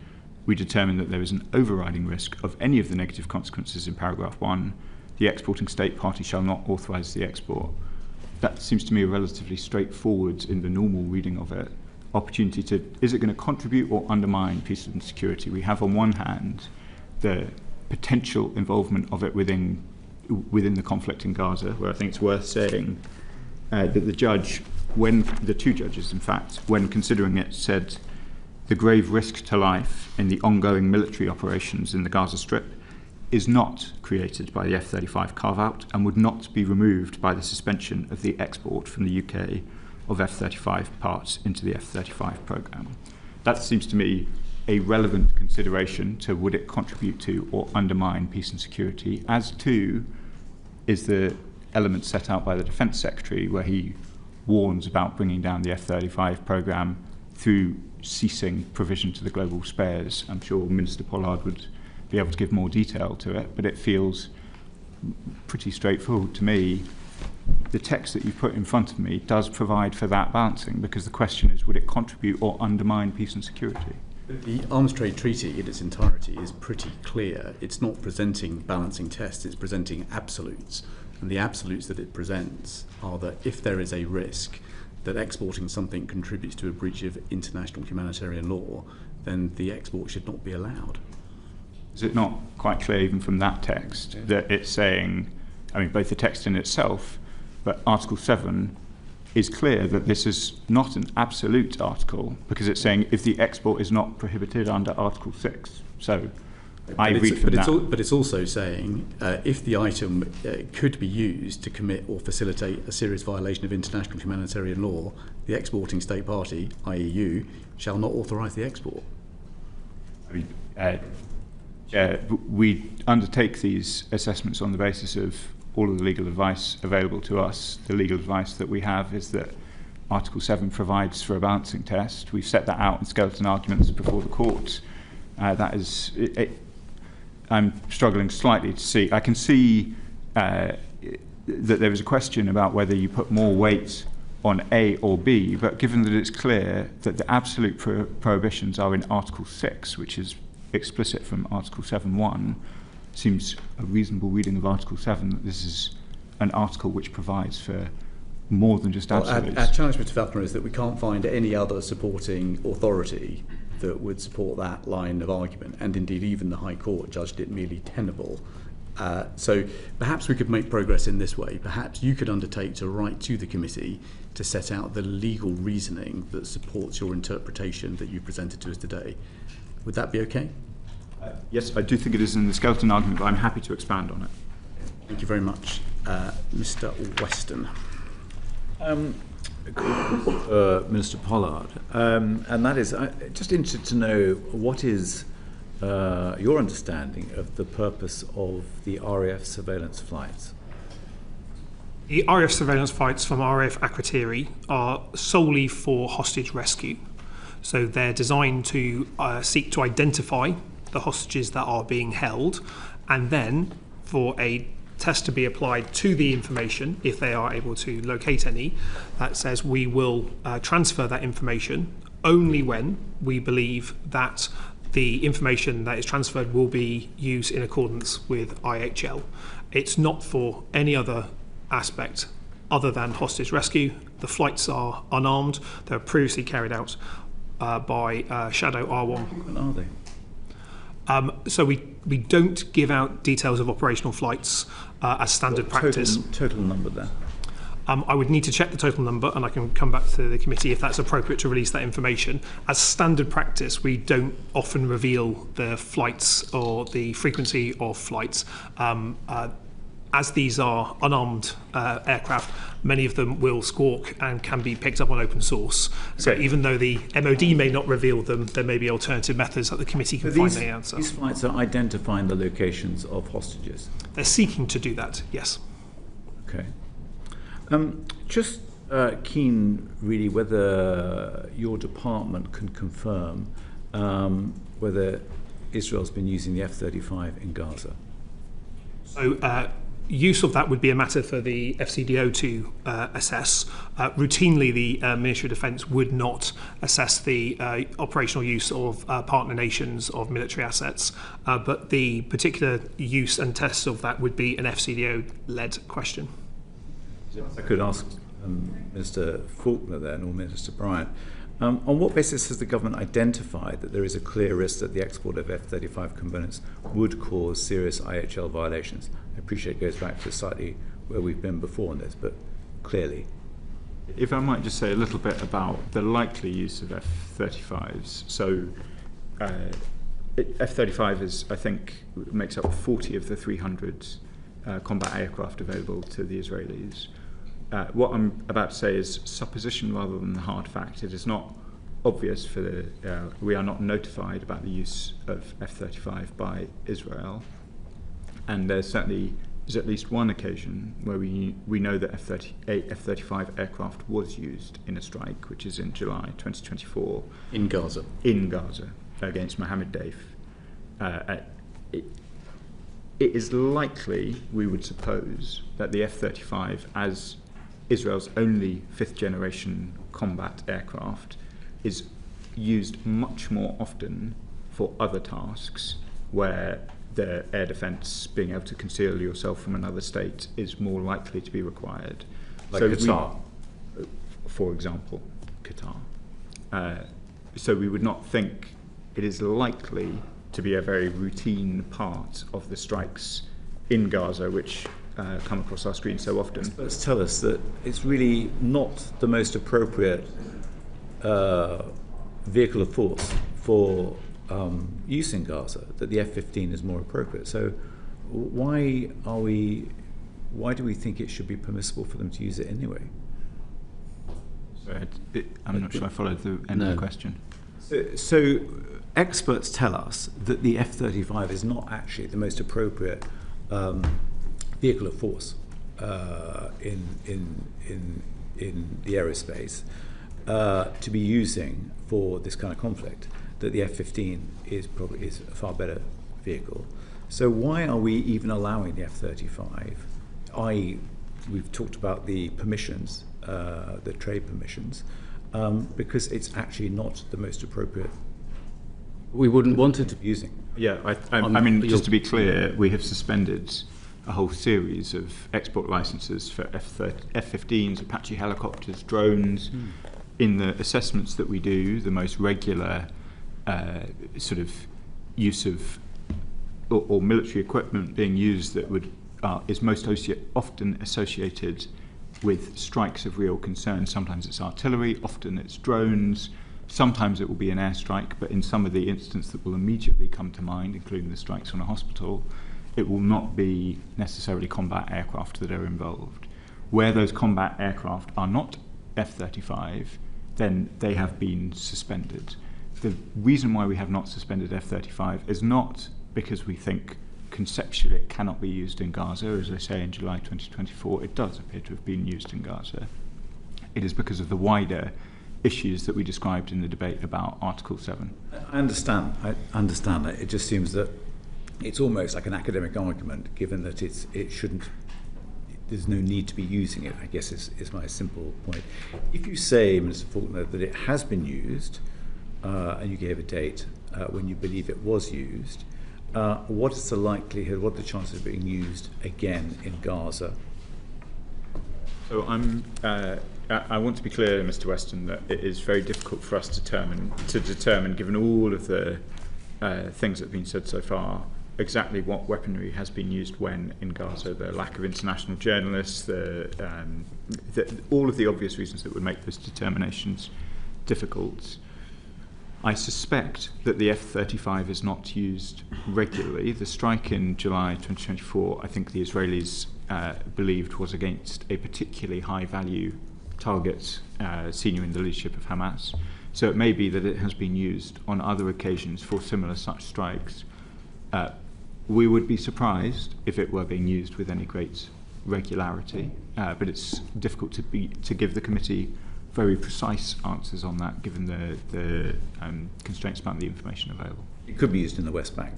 Speaker 5: we determine that there is an overriding risk of any of the negative consequences in paragraph 1, the exporting state party shall not authorise the export. That seems to me a relatively straightforward, in the normal reading of it, opportunity to, is it going to contribute or undermine peace and security? We have on one hand the potential involvement of it within the conflict in Gaza, where I think it's worth saying that the judge, the two judges in fact, when considering it, said the grave risk to life in the ongoing military operations in the Gaza Strip is not created by the F-35 carve-out and would not be removed by the suspension of the export from the UK of F-35 parts into the F-35 programme. That seems to me a relevant consideration to would it contribute to or undermine peace and security, as too is the element set out by the Defence Secretary where he warns about bringing down the F-35 programme through ceasing provision to the global spares. I'm sure Minister Pollard would be able to give more detail to it, but it feels pretty straightforward to me. The text that you've put in front of me does provide for that balancing, because the question is, would it contribute or undermine peace and security?
Speaker 1: The Arms Trade Treaty in its entirety is pretty clear. It's not presenting balancing tests, it's presenting absolutes. And the absolutes that it presents are that if there is a risk that exporting something contributes to a breach of international humanitarian law, then the export should not be allowed.
Speaker 5: Is it not quite clear even from that text that it's saying, I mean, both the text in itself, but Article 7 is clear that this is not an absolute article, because it's saying if the export is not prohibited under Article 6. So I read from that.
Speaker 1: But it's also saying if the item could be used to commit or facilitate a serious violation of international humanitarian law, the exporting state party, i.e. you, shall not authorise the export.
Speaker 5: I mean, we undertake these assessments on the basis of all of the legal advice available to us. The legal advice that we have is that Article 7 provides for a balancing test. We've set that out in skeleton arguments before the court. That is, I'm struggling slightly to see. I can see that there is a question about whether you put more weight on A or B, but given that it's clear that the absolute prohibitions are in Article 6, which is explicit from Article 7.1, seems a reasonable reading of Article 7 that this is an article which provides for more than just absolutes.
Speaker 1: Our challenge, Mr. Falconer, is that we can't find any other supporting authority that would support that line of argument, and indeed even the High Court judged it merely tenable. So perhaps we could make progress in this way. Perhaps you could undertake to write to the committee to set out the legal reasoning that supports your interpretation that you presented to us today. Would that be okay?
Speaker 5: Yes, I do think it is in the skeleton argument, but I'm happy to expand on it.
Speaker 1: Thank you very much. Mr. Weston.
Speaker 6: Minister Pollard, and that is, I'm just interested to know what is your understanding of the purpose of the RAF surveillance flights?
Speaker 9: The RAF surveillance flights from RAF Akrotiri are solely for hostage rescue. So they're designed to seek to identify the hostages that are being held, and then for a test to be applied to the information, if they are able to locate any, that says we will transfer that information only when we believe that the information that is transferred will be used in accordance with IHL. It's not for any other aspect other than hostage rescue. The flights are unarmed. They were previously carried out by Shadow R1.
Speaker 6: What are they?
Speaker 9: So we don't give out details of operational flights as standard practice.
Speaker 6: Total number there?
Speaker 9: I would need to check the total number, and I can come back to the committee if that's appropriate to release that information. As standard practice, we don't often reveal the flights or the frequency of flights. As these are unarmed aircraft, many of them will squawk and can be picked up on open source. So even though the MOD may not reveal them, there may be alternative methods that the committee can find the answer.
Speaker 6: These flights are identifying the locations of hostages?
Speaker 9: They're seeking to do that, yes.
Speaker 6: Okay. Just keen, really, whether your department can confirm whether Israel's been using the F-35 in Gaza.
Speaker 9: So use of that would be a matter for the FCDO to assess. Routinely, the Ministry of Defence would not assess the operational use of partner nations of military assets, but the particular use and tests of that would be an FCDO-led question.
Speaker 6: I could ask Mr. Faulkner then, or Minister Bryant, on what basis has the government identified that there is a clear risk that the export of F-35 components would cause serious IHL violations? I appreciate it goes back to slightly where we've been before on this, but clearly.
Speaker 5: If I might just say a little bit about the likely use of F-35s. So F-35 is, I think, makes up 40 of the 300 combat aircraft available to the Israelis. What I'm about to say is supposition rather than the hard fact. It is not obvious we are not notified about the use of F-35 by Israel, and there certainly is at least one occasion where we know that F-35 aircraft was used in a strike, which is in July 2024
Speaker 1: in Gaza.
Speaker 5: Against Mohammed Deif. It is likely, we would suppose, that the F-35, as Israel's only fifth-generation combat aircraft, is used much more often for other tasks where the air defence, being able to conceal yourself from another state, is more likely to be required.
Speaker 6: Like Qatar?
Speaker 5: For example, Qatar. So we would not think it is likely to be a very routine part of the strikes in Gaza, which come across our screen so often.
Speaker 6: Experts tell us that it's really not the most appropriate vehicle of force for use in Gaza, that the F-15 is more appropriate. So why do we think it should be permissible for them to use it anyway?
Speaker 5: I'm not sure I followed the end of the question.
Speaker 6: So experts tell us that the F-35 is not actually the most appropriate vehicle of force in the aerospace to be using for this kind of conflict. That the F-15 is a far better vehicle. So why are we even allowing the F-35? We've talked about the permissions, the trade permissions, because it's actually not the most appropriate.
Speaker 2: We wouldn't want it to be
Speaker 6: using.
Speaker 5: Yeah, I mean, just to be clear, we have suspended a whole series of export licenses for F-15s, Apache helicopters, drones. In the assessments that we do, the most regular sort of use of or military equipment being used that is most often associated with strikes of real concern. Sometimes it's artillery, often it's drones, sometimes it will be an airstrike, but in some of the instances that will immediately come to mind, including the strikes on a hospital, it will not be necessarily combat aircraft that are involved. Where those combat aircraft are not F-35, then they have been suspended. The reason why we have not suspended F-35 is not because we think conceptually it cannot be used in Gaza. As I say, in July 2024, it does appear to have been used in Gaza. It is because of the wider issues that we described in the debate about Article 7.
Speaker 6: I understand that. It just seems that it's almost like an academic argument, given that it shouldn't. There's no need to be using it, I guess is my simple point. If you say, Mr. Faulkner, that it has been used, and you gave a date when you believe it was used, what is the likelihood, what are the chances of being used again in Gaza?
Speaker 5: So I want to be clear, Mr. Weston, that it is very difficult for us to determine, given all of the things that have been said so far, exactly what weaponry has been used when in Gaza. The lack of international journalists, all of the obvious reasons that would make those determinations difficult. I suspect that the F-35 is not used regularly. The strike in July 2024, I think the Israelis believed was against a particularly high-value target senior in the leadership of Hamas. So it may be that it has been used on other occasions for similar such strikes. We would be surprised if it were being used with any great regularity, but it's difficult to give the committee very precise answers on that, given the constraints about the information available.
Speaker 6: It could be used in the West Bank.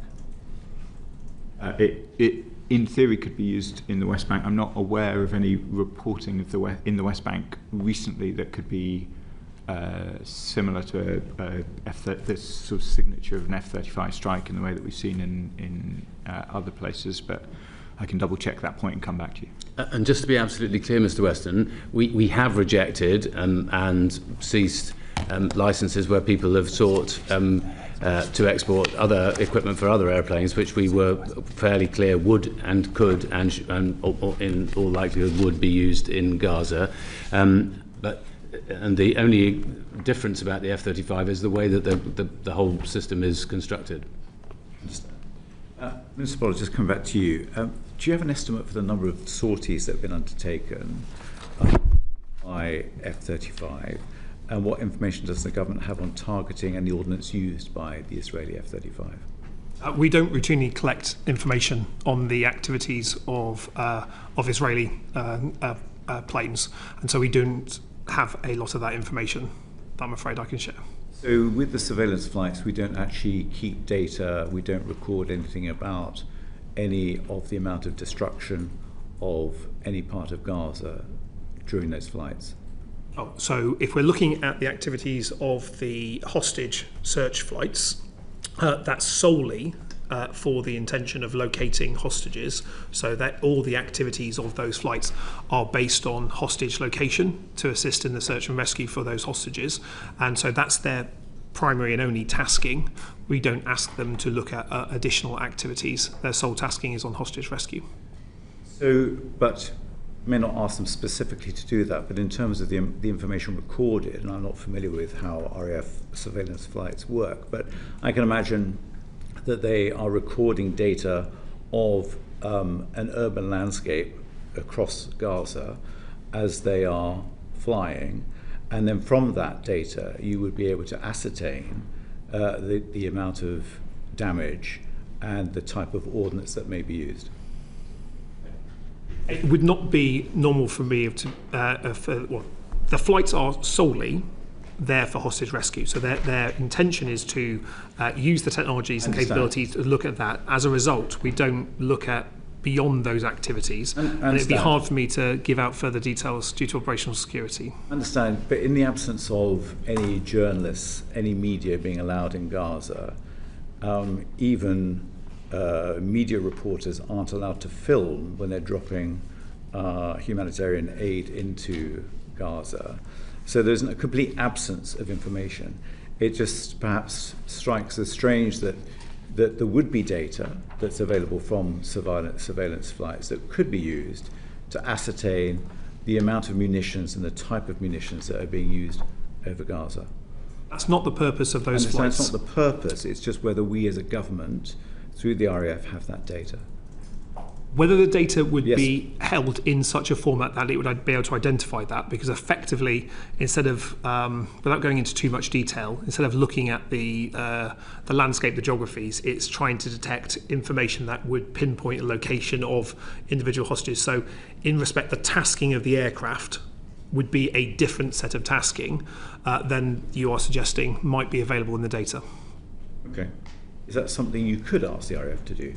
Speaker 5: It in theory could be used in the West Bank. I'm not aware of any reporting of in the West Bank recently that could be similar to this sort of signature of an F-35 strike in the way that we've seen in other places, but I can double check that point and come back to you.
Speaker 2: And just to be absolutely clear, Mr. Weston, we have rejected and ceased licenses where people have sought to export other equipment for other airplanes, which we were fairly clear would and could and in all likelihood would be used in Gaza. And the only difference about the F-35 is the way that the whole system is constructed.
Speaker 6: Mr. Pollard, just come back to you. Do you have an estimate for the number of sorties that have been undertaken by F-35? And what information does the government have on targeting and the ordnance used by the Israeli F-35?
Speaker 9: We don't routinely collect information on the activities of Israeli planes, and so we don't have a lot of that information that I'm afraid I can share.
Speaker 6: So with the surveillance flights, we don't actually keep data, we don't record anything about any of the amount of destruction of any part of Gaza during those flights?
Speaker 9: Oh, so if we're looking at the activities of the hostage search flights, that's solely for the intention of locating hostages, so that all the activities of those flights are based on hostage location to assist in the search and rescue for those hostages, and so that's their primary and only tasking. We don't ask them to look at additional activities. Their sole tasking is on hostage rescue.
Speaker 6: So, but may not ask them specifically to do that, but in terms of the information recorded, and I'm not familiar with how RAF surveillance flights work, but I can imagine that they are recording data of an urban landscape across Gaza as they are flying, and then from that data you would be able to ascertain the amount of damage and the type of ordnance that may be used.
Speaker 9: It would not be normal for me the flights are solely there for hostage rescue. So their intention is to use the technologies and capabilities to look at that. As a result, we don't look at beyond those activities. And it'd be hard for me to give out further details due to operational security.
Speaker 6: I understand, but in the absence of any journalists, any media being allowed in Gaza, even media reporters aren't allowed to film when they're dropping humanitarian aid into Gaza. So there's a complete absence of information. It just perhaps strikes as strange that there would be data that's available from surveillance flights that could be used to ascertain the amount of munitions and the type of munitions that are being used over Gaza.
Speaker 9: That's not the purpose of those flights.
Speaker 6: That's not the purpose, it's just whether we as a government, through the RAF, have that data.
Speaker 9: Whether the data would be held in such a format that it would be able to identify that, because effectively, instead of, without going into too much detail, instead of looking at the landscape, the geographies, it's trying to detect information that would pinpoint a location of individual hostages. So in respect, the tasking of the aircraft would be a different set of tasking than you are suggesting might be available in the data.
Speaker 6: Okay. Is that something you could ask the RAF to do?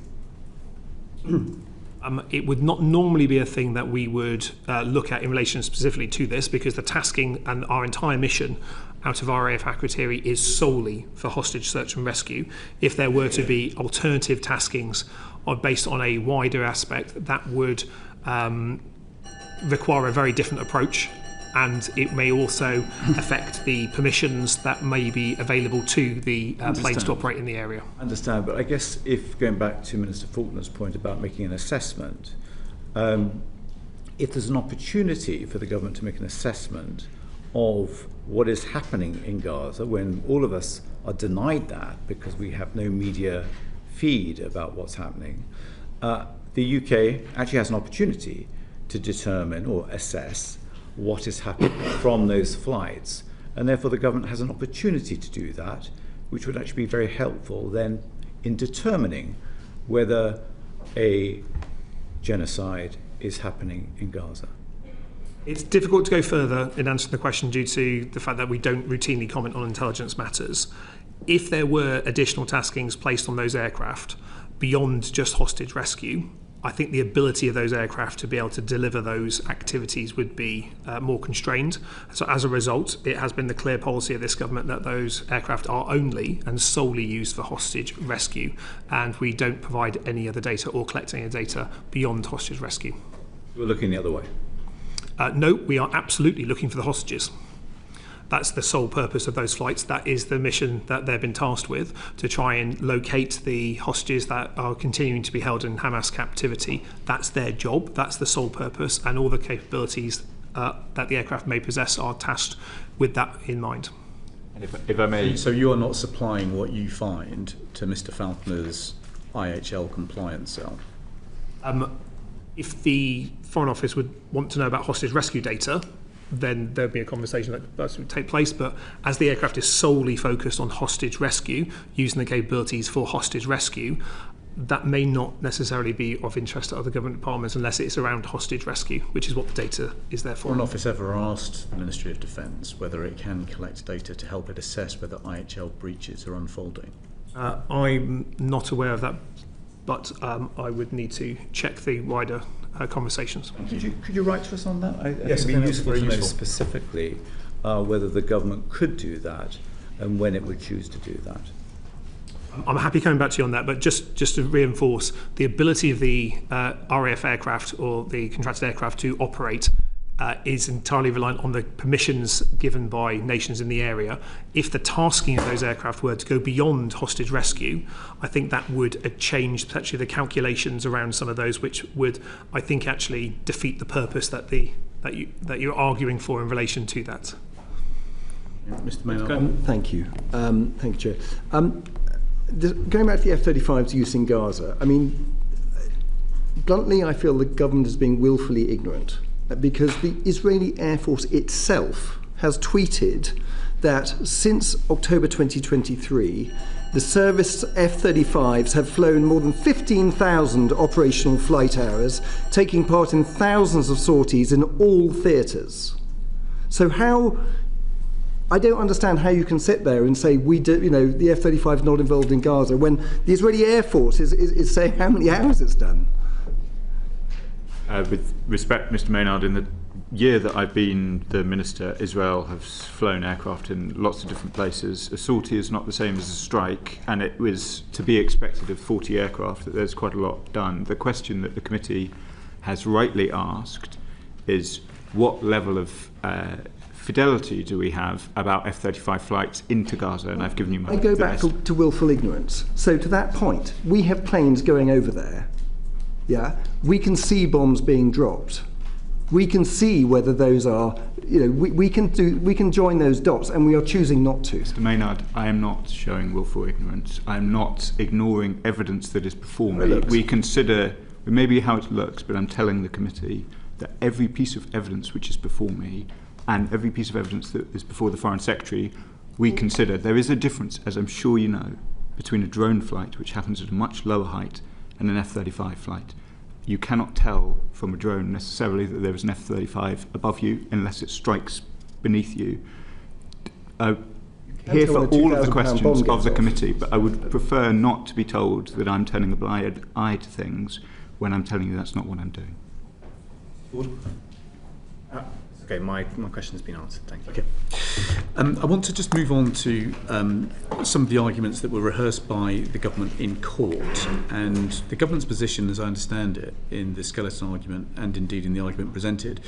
Speaker 9: It would not normally be a thing that we would look at in relation specifically to this, because the tasking and our entire mission out of RAF Akrotiri is solely for hostage search and rescue. If there were to be alternative taskings based on a wider aspect, that would require a very different approach, and it may also affect the permissions that may be available to the planes to operate in the area.
Speaker 6: I understand, but I guess if going back to Minister Faulkner's point about making an assessment, if there's an opportunity for the government to make an assessment of what is happening in Gaza, when all of us are denied that because we have no media feed about what's happening, the UK actually has an opportunity to determine or assess what is happening from those flights, and therefore the government has an opportunity to do that, which would actually be very helpful then in determining whether a genocide is happening in Gaza.
Speaker 9: It's difficult to go further in answering the question due to the fact that we don't routinely comment on intelligence matters. If there were additional taskings placed on those aircraft beyond just hostage rescue, I think the ability of those aircraft to be able to deliver those activities would be more constrained. So as a result, it has been the clear policy of this government that those aircraft are only and solely used for hostage rescue, and we don't provide any other data or collect any data beyond hostage rescue.
Speaker 6: We're looking the other way.
Speaker 9: No, we are absolutely looking for the hostages. That's the sole purpose of those flights. That is the mission that they've been tasked with, to try and locate the hostages that are continuing to be held in Hamas captivity. That's their job. That's the sole purpose, and all the capabilities that the aircraft may possess are tasked with that in mind.
Speaker 5: And if I may...
Speaker 1: So you are not supplying what you find to Mr. Falconer's IHL compliance cell?
Speaker 9: If the Foreign Office would want to know about hostage rescue data, then there'd be a conversation that would take place. But as the aircraft is solely focused on hostage rescue, using the capabilities for hostage rescue, that may not necessarily be of interest to other government departments unless it's around hostage rescue, which is what the data is there for.
Speaker 1: Foreign Office ever asked the Ministry of Defence whether it can collect data to help it assess whether IHL breaches are unfolding?
Speaker 9: I'm not aware of that, but I would need to check the wider conversations.
Speaker 6: Could you write to us on that?
Speaker 1: Yes,
Speaker 6: it would be useful to know
Speaker 1: useful.
Speaker 6: specifically whether the government could do that and when it would choose to do that.
Speaker 9: I'm happy coming back to you on that, but just to reinforce, the ability of the RAF aircraft or the contracted aircraft to operate is entirely reliant on the permissions given by nations in the area. If the tasking of those aircraft were to go beyond hostage rescue, I think that would change potentially the calculations around some of those, which would, I think, actually defeat the purpose that you're arguing for in relation to that.
Speaker 1: Mr. Maynard.
Speaker 8: Thank you. Thank you, Chair. Going back to the F-35's use in Gaza, I mean, bluntly, I feel the government is being willfully ignorant because the Israeli Air Force itself has tweeted that since October 2023, the service F-35s have flown more than 15,000 operational flight hours, taking part in thousands of sorties in all theatres. So I don't understand how you can sit there and say the F-35 is not involved in Gaza when the Israeli Air Force is saying how many hours it's done.
Speaker 5: With respect, Mr. Maynard, in the year that I've been the Minister, Israel has flown aircraft in lots of different places. A sortie is not the same as a strike, and it was to be expected of 40 aircraft that there's quite a lot done. The question that the committee has rightly asked is what level of fidelity do we have about F-35 flights into Gaza? And I've given you my...
Speaker 8: I go back to willful ignorance. So to that point, we have planes going over there. Yeah, we can see bombs being dropped. We can see whether those are, we can join those dots, and we are choosing not to.
Speaker 5: Mr. Maynard, I am not showing willful ignorance. I am not ignoring evidence that is before me. We consider, it may be how it looks, but I'm telling the committee that every piece of evidence which is before me and every piece of evidence that is before the Foreign Secretary, we consider. There is a difference, as I'm sure you know, between a drone flight, which happens at a much lower height, and an F-35 flight. You cannot tell from a drone necessarily that there is an F-35 above you unless it strikes beneath you. Here for all of the questions of the committee, but I would prefer not to be told that I'm turning a blind eye to things when I'm telling you that's not what I'm doing.
Speaker 7: Okay, my question has been answered. Thank you.
Speaker 1: Okay. I want to just move on to some of the arguments that were rehearsed by the government in court. And the government's position, as I understand it, in the skeleton argument and indeed in the argument presented,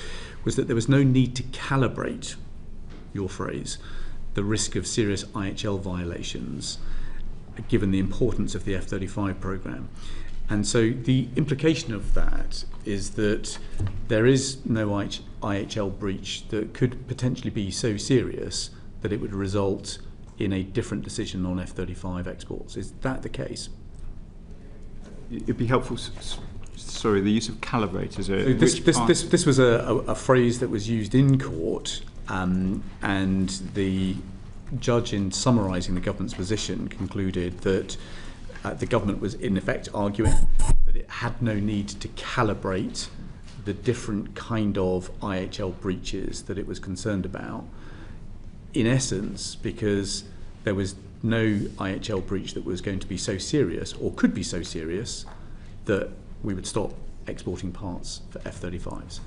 Speaker 1: was that there was no need to calibrate, your phrase, the risk of serious IHL violations, given the importance of the F-35 programme. And so the implication of that is that there is no IHL breach that could potentially be so serious that it would result in a different decision on F-35 exports. Is that the case?
Speaker 5: It'd be helpful. Sorry, the use of calibrate is a...
Speaker 1: This was a phrase that was used in court, and the judge, in summarising the government's position, concluded that the government was in effect arguing that it had no need to calibrate the different kind of IHL breaches that it was concerned about, in essence because there was no IHL breach that was going to be so serious or could be so serious that we would stop exporting parts for F-35s.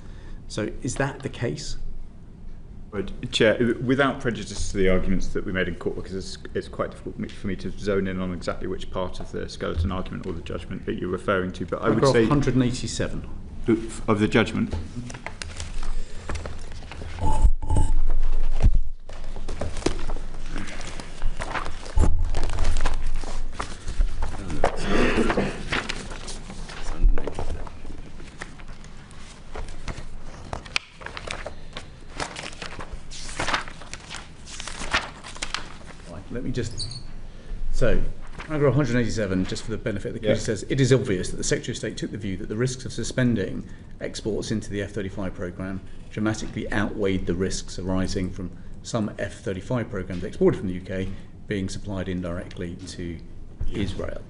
Speaker 1: So is that the case?
Speaker 5: Right. Chair, without prejudice to the arguments that we made in court, because it's quite difficult for me to zone in on exactly which part of the skeleton argument or the judgment that you're referring to, but I would say...
Speaker 1: 187.
Speaker 5: Of the judgment.
Speaker 1: Let me just... So, Paragraph 187, just for the benefit of the committee, says it is obvious that the Secretary of State took the view that the risks of suspending exports into the F-35 programme dramatically outweighed the risks arising from some F-35 programmes exported from the UK being supplied indirectly to Israel.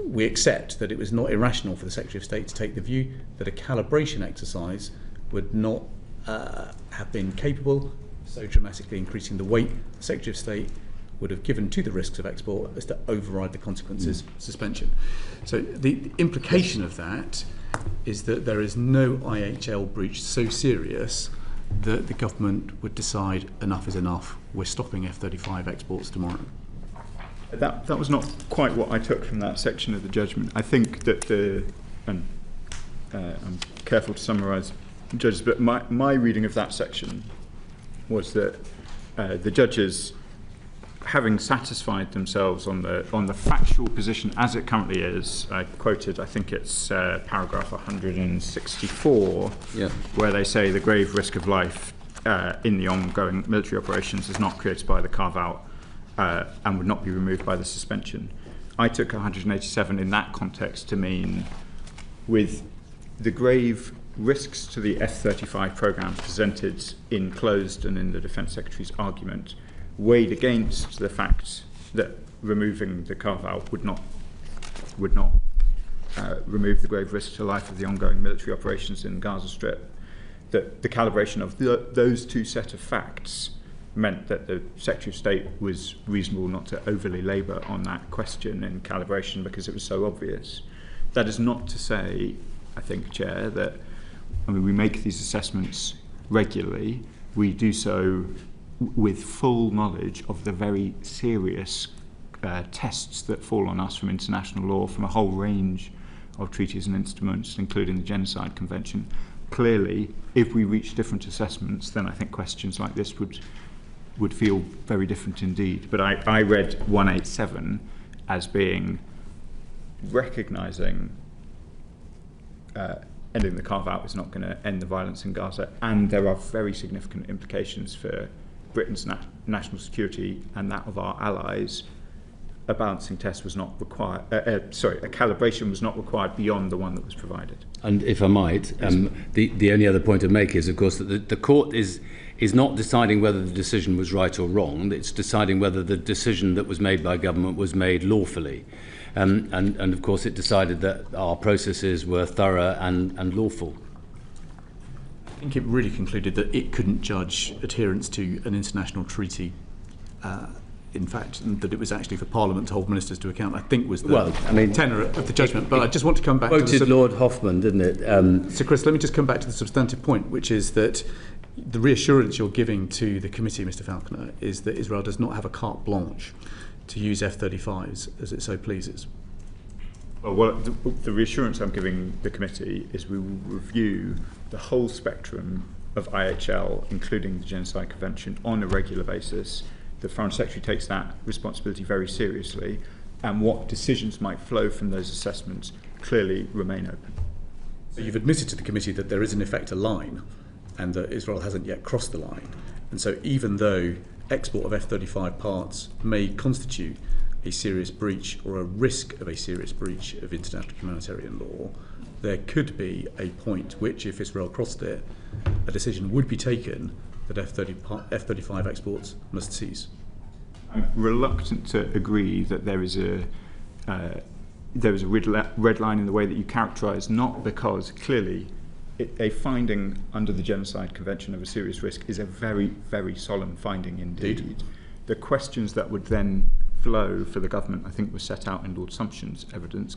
Speaker 1: We accept that it was not irrational for the Secretary of State to take the view that a calibration exercise would not have been capable of so dramatically increasing the weight the Secretary of State would have given to the risks of export as to override the consequences of suspension. So the implication of that is that there is no IHL breach so serious that the government would decide enough is enough, we're stopping F-35 exports tomorrow.
Speaker 5: That was not quite what I took from that section of the judgment. I think that I'm careful to summarise judges, but my reading of that section was that the judges, having satisfied themselves on the factual position as it currently is, I quoted, I think it's paragraph 164, where they say the grave risk of life in the ongoing military operations is not created by the carve-out and would not be removed by the suspension. I took 187 in that context to mean with the grave risks to the F-35 programme presented in closed and in the Defence Secretary's argument weighed against the fact that removing the carve-out would not remove the grave risk to life of the ongoing military operations in Gaza Strip. That the calibration of those two set of facts meant that the Secretary of State was reasonable not to overly labour on that question in calibration because it was so obvious. That is not to say, I think, Chair, that we make these assessments regularly. We do so with full knowledge of the very serious tests that fall on us from international law, from a whole range of treaties and instruments, including the Genocide Convention. Clearly, if we reach different assessments, then I think questions like this would feel very different indeed. But I read 187 as being recognising ending the carve-out is not going to end the violence in Gaza, and there are very significant implications for Britain's national security and that of our allies. A balancing test was not required, a calibration was not required beyond the one that was provided.
Speaker 2: And if I might, the only other point to make is, of course, that the court is not deciding whether the decision was right or wrong. It's deciding whether the decision that was made by government was made lawfully. And of course, it decided that our processes were thorough and lawful.
Speaker 1: I think it really concluded that it couldn't judge adherence to an international treaty. In fact, that it was actually for Parliament to hold ministers to account, I think was the tenor of the judgment. But I just want to come back to
Speaker 2: quoted Lord Hoffman, didn't it?
Speaker 1: So, Chris, let me just come back to the substantive point, which is that the reassurance you're giving to the committee, Mr. Falconer, is that Israel does not have a carte blanche to use F-35s as it so pleases.
Speaker 5: Well, the reassurance I'm giving the committee is we will review the whole spectrum of IHL, including the Genocide Convention, on a regular basis. The Foreign Secretary takes that responsibility very seriously, and what decisions might flow from those assessments clearly remain open.
Speaker 1: So you've admitted to the committee that there is in effect a line, and that Israel hasn't yet crossed the line. And so even though export of F-35 parts may constitute a serious breach or a risk of a serious breach of international humanitarian law, there could be a point which, if Israel crossed it, a decision would be taken that F-35 exports must cease.
Speaker 5: I'm reluctant to agree that there is a red line in the way that you characterise, not because clearly a finding under the Genocide Convention of a serious risk is a very, very solemn finding indeed. The questions that would then flow for the government, I think, was set out in Lord Sumption's evidence.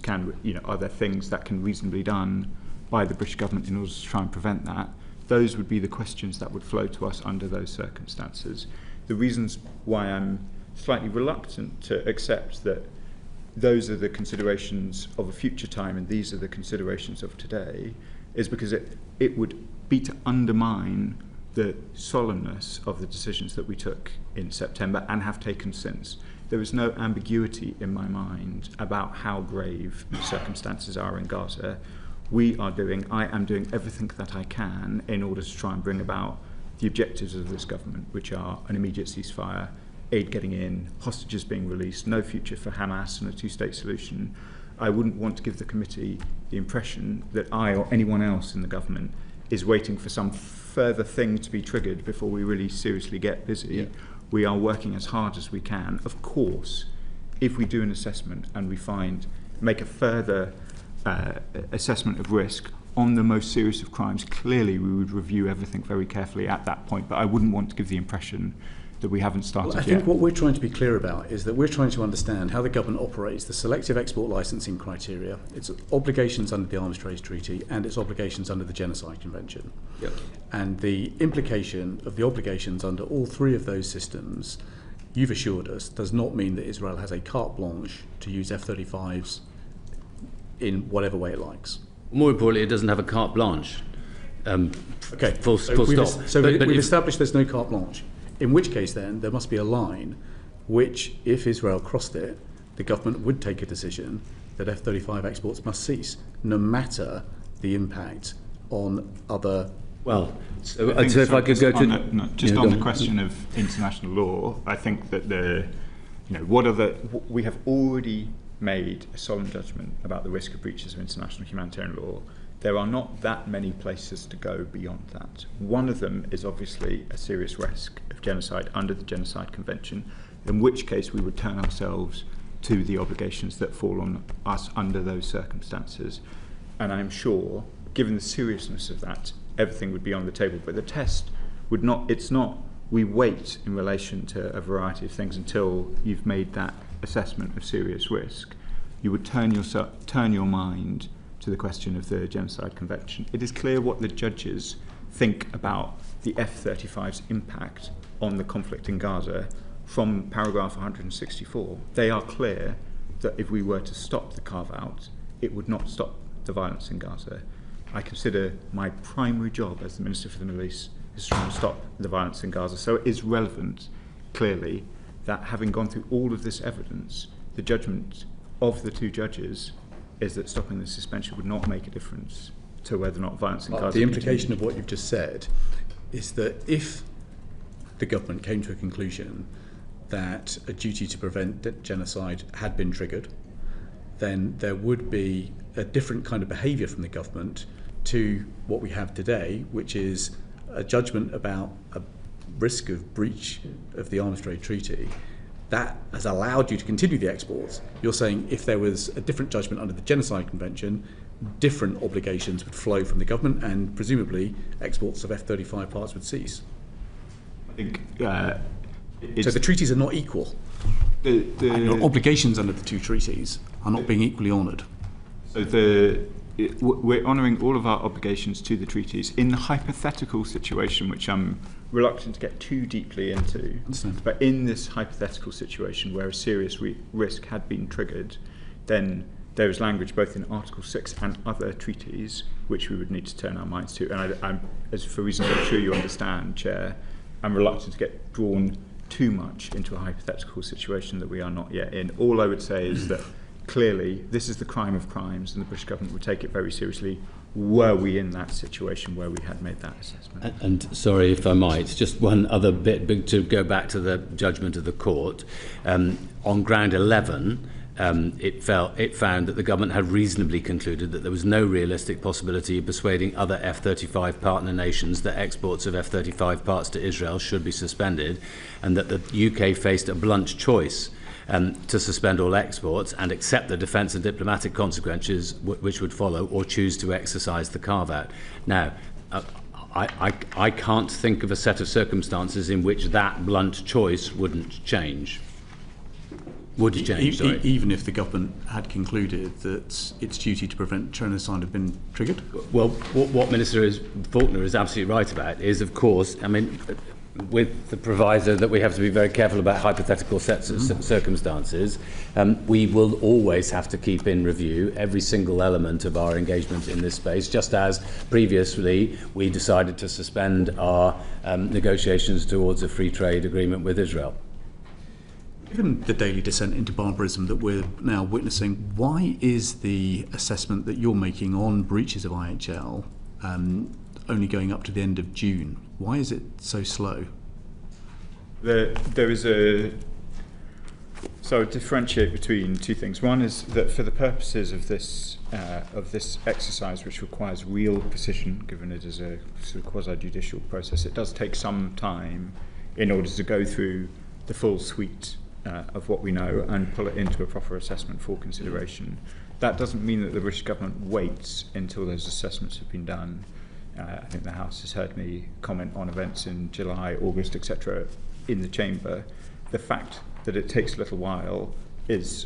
Speaker 5: Are there things that can reasonably be done by the British government in order to try and prevent that? Those would be the questions that would flow to us under those circumstances. The reasons why I'm slightly reluctant to accept that those are the considerations of a future time and these are the considerations of today is because it would be to undermine the solemnness of the decisions that we took in September and have taken since. There is no ambiguity in my mind about how grave the circumstances are in Gaza. I am doing everything that I can in order to try and bring about the objectives of this government, which are an immediate ceasefire aid getting in, hostages being released, no future for Hamas and a two-state solution, I wouldn't want to give the committee the impression that I or anyone else in the government is waiting for some further thing to be triggered before we really seriously get busy. Yeah. We are working as hard as we can. Of course, if we do an assessment and we make a further assessment of risk on the most serious of crimes, clearly we would review everything very carefully at that point. But I wouldn't want to give the impression that we haven't started yet.
Speaker 1: I think what we're trying to be clear about is that we're trying to understand how the government operates the selective export licensing criteria, its obligations under the Arms Trade Treaty and its obligations under the Genocide Convention. Yep. And the implication of the obligations under all three of those systems, you've assured us, does not mean that Israel has a carte blanche to use F-35s in whatever way it likes.
Speaker 2: More importantly, it doesn't have a carte blanche.
Speaker 1: Okay,
Speaker 2: full stop.
Speaker 1: So we've established there's no carte blanche. In which case, then, there must be a line which, if Israel crossed it, the government would take a decision that F-35 exports must cease, no matter the impact on other...
Speaker 2: Well, so if I could go to...
Speaker 5: on the question of international law, I think that we have already made a solemn judgment about the risk of breaches of international humanitarian law. There are not that many places to go beyond that. One of them is obviously a serious risk of genocide under the Genocide Convention, in which case we would turn ourselves to the obligations that fall on us under those circumstances. And I'm sure, given the seriousness of that, everything would be on the table. But the test would not, we wait in relation to a variety of things until you've made that assessment of serious risk. You would turn your mind to the question of the Genocide Convention. It is clear what the judges think about the F-35's impact on the conflict in Gaza from paragraph 164. They are clear that if we were to stop the carve-out, it would not stop the violence in Gaza. I consider my primary job as the Minister for the Middle East is to try and stop the violence in Gaza. So it is relevant, clearly, that having gone through all of this evidence, the judgment of the two judges is that stopping the suspension would not make a difference to whether or not violence in Gaza.
Speaker 1: The implication of what you've just said is that if the government came to a conclusion that a duty to prevent genocide had been triggered, then there would be a different kind of behaviour from the government to what we have today, which is a judgment about a risk of breach of the Arms Trade Treaty that has allowed you to continue the exports. You're saying if there was a different judgment under the Genocide Convention, different obligations would flow from the government and presumably exports of F-35 parts would cease.
Speaker 5: I think
Speaker 1: so the treaties are not equal. And your obligations under the two treaties are not being equally honoured.
Speaker 5: So we're honouring all of our obligations to the treaties in the hypothetical situation, which I'm reluctant to get too deeply into. But in this hypothetical situation where a serious risk had been triggered, then there is language both in Article 6 and other treaties which we would need to turn our minds to. And I'm, as for reasons I'm sure you understand, Chair, I'm reluctant to get drawn too much into a hypothetical situation that we are not yet in. All I would say is that clearly this is the crime of crimes and the British government would take it very seriously were we in that situation where we had made that assessment.
Speaker 2: And sorry if I might, just one other bit to go back to the judgment of the court. On ground 11, it found that the government had reasonably concluded that there was no realistic possibility of persuading other F-35 partner nations that exports of F-35 parts to Israel should be suspended, and that the UK faced a blunt choice to suspend all exports and accept the defence and diplomatic consequences which would follow, or choose to exercise the carve-out. Now, I can't think of a set of circumstances in which that blunt choice wouldn't change. Would change, sorry.
Speaker 1: Even if the government had concluded that its duty to prevent genocide had been triggered?
Speaker 2: Well, what Minister Faulkner is absolutely right about is, of course, I mean, with the proviso that we have to be very careful about hypothetical sets of circumstances, we will always have to keep in review every single element of our engagement in this space, just as previously we decided to suspend our negotiations towards a free trade agreement with Israel.
Speaker 1: Given the daily descent into barbarism that we're now witnessing, why is the assessment that you're making on breaches of IHL only going up to the end of June? Why is it so slow?
Speaker 5: There is a... So I differentiate between two things. One is that for the purposes of this exercise, which requires real precision, given it is a sort of quasi-judicial process, it does take some time in order to go through the full suite of what we know and pull it into a proper assessment for consideration. That doesn't mean that the British government waits until those assessments have been done. I think the House has heard me comment on events in July, August, etc. in the Chamber. The fact that it takes a little while is,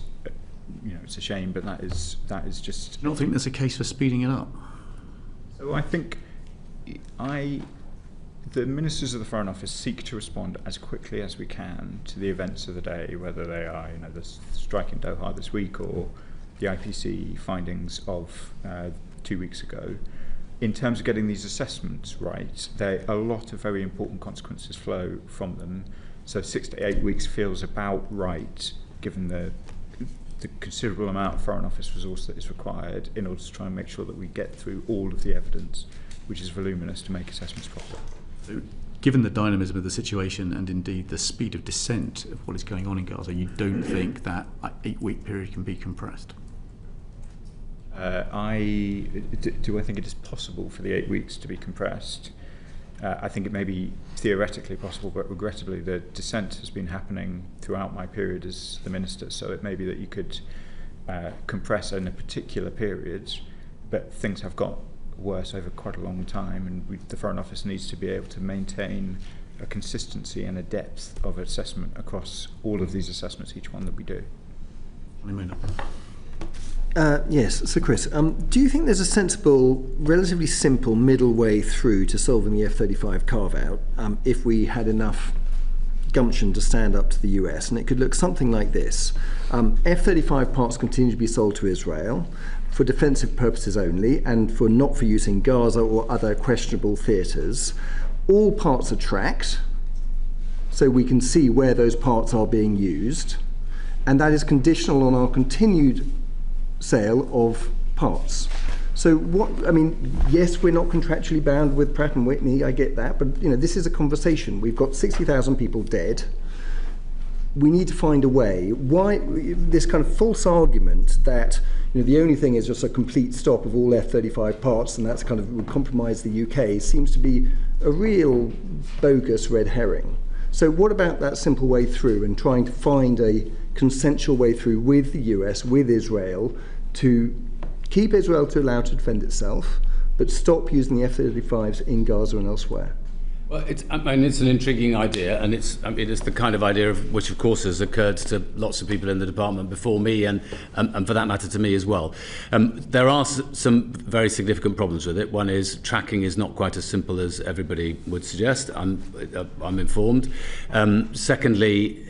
Speaker 5: it's a shame, but that is just...
Speaker 1: I don't think there's a case for speeding it up.
Speaker 5: So I think the ministers of the Foreign Office seek to respond as quickly as we can to the events of the day, whether they are, the strike in Doha this week or the IPC findings of 2 weeks ago. In terms of getting these assessments right, a lot of very important consequences flow from them. So 6 to 8 weeks feels about right, given the considerable amount of Foreign Office resource that is required in order to try and make sure that we get through all of the evidence, which is voluminous, to make assessments proper.
Speaker 1: So, given the dynamism of the situation and indeed the speed of descent of what is going on in Gaza, you don't think that 8-week period can be compressed?
Speaker 5: Do I think it is possible for the 8 weeks to be compressed? I think it may be theoretically possible, but regrettably the dissent has been happening throughout my period as the minister, so it may be that you could compress in a particular period, but things have got worse over quite a long time, and the Foreign Office needs to be able to maintain a consistency and a depth of assessment across all of these assessments, each one that we do.
Speaker 8: Yes, so Chris, do you think there's a sensible, relatively simple middle way through to solving the F-35 carve-out if we had enough gumption to stand up to the US? And it could look something like this. F-35 parts continue to be sold to Israel for defensive purposes only and for not for use in Gaza or other questionable theatres. All parts are tracked, so we can see where those parts are being used, and that is conditional on our continued sale of parts. So yes, we're not contractually bound with Pratt & Whitney, I get that, but this is a conversation. We've got 60,000 people dead. We need to find a way. Why this kind of false argument that the only thing is just a complete stop of all F-35 parts and that's kind of would compromise the UK seems to be a real bogus red herring. So what about that simple way through and trying to find a consensual way through with the US, with Israel, to keep Israel to allow to defend itself, but stop using the F-35s in Gaza and elsewhere?
Speaker 2: Well, it's an intriguing idea, and it's the kind of idea which, of course, has occurred to lots of people in the department before me, and for that matter to me as well. There are some very significant problems with it. One is tracking is not quite as simple as everybody would suggest. I'm informed. Secondly,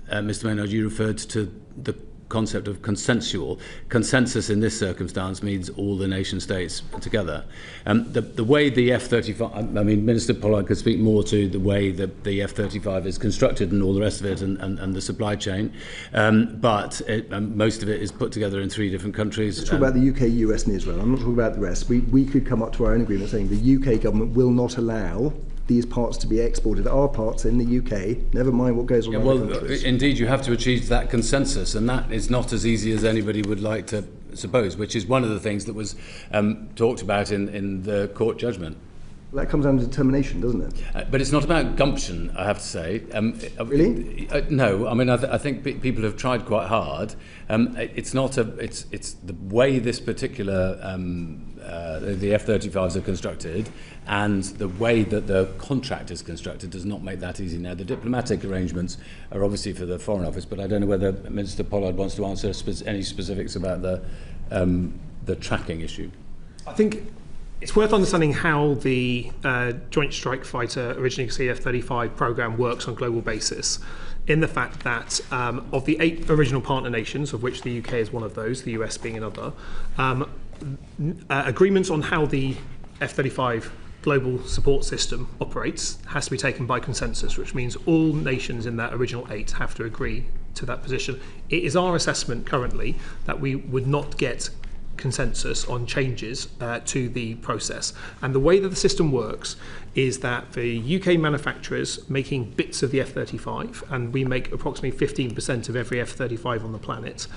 Speaker 2: Mr. Maynard, you referred to the concept of consensual. Consensus in this circumstance means all the nation states together. The way the F-35, Minister Pollard could speak more to the way that the F-35 is constructed and all the rest of it and the supply chain, but most of it is put together in 3 different countries.
Speaker 8: Let's talk about the UK, US and Israel. I'm not talking about the rest. We could come up to our own agreement saying the UK government will not allow these parts to be exported, our parts in the UK, never mind what goes on in other countries.
Speaker 2: Indeed, you have to achieve that consensus, and that is not as easy as anybody would like to suppose, which is one of the things that was talked about in the court judgment.
Speaker 8: That comes down to determination, doesn't it?
Speaker 2: But it's not about gumption, I have to say.
Speaker 8: Really?
Speaker 2: No. I think people have tried quite hard. It's not It's the way this particular the F-35s are constructed, and the way that the contract is constructed does not make that easy. Now, the diplomatic arrangements are obviously for the Foreign Office, but I don't know whether Minister Pollard wants to answer any specifics about the tracking issue.
Speaker 9: I think it's worth understanding how the Joint Strike Fighter, originally F-35 program, works on a global basis, in the fact that of the 8 original partner nations, of which the UK is one of those, the US being another, agreements on how the F-35 global support system operates has to be taken by consensus, which means all nations in that original 8 have to agree to that position. It is our assessment currently that we would not get consensus on changes to the process. And the way that the system works is that the UK manufacturers making bits of the F-35, and we make approximately 15% of every F-35 on the planet,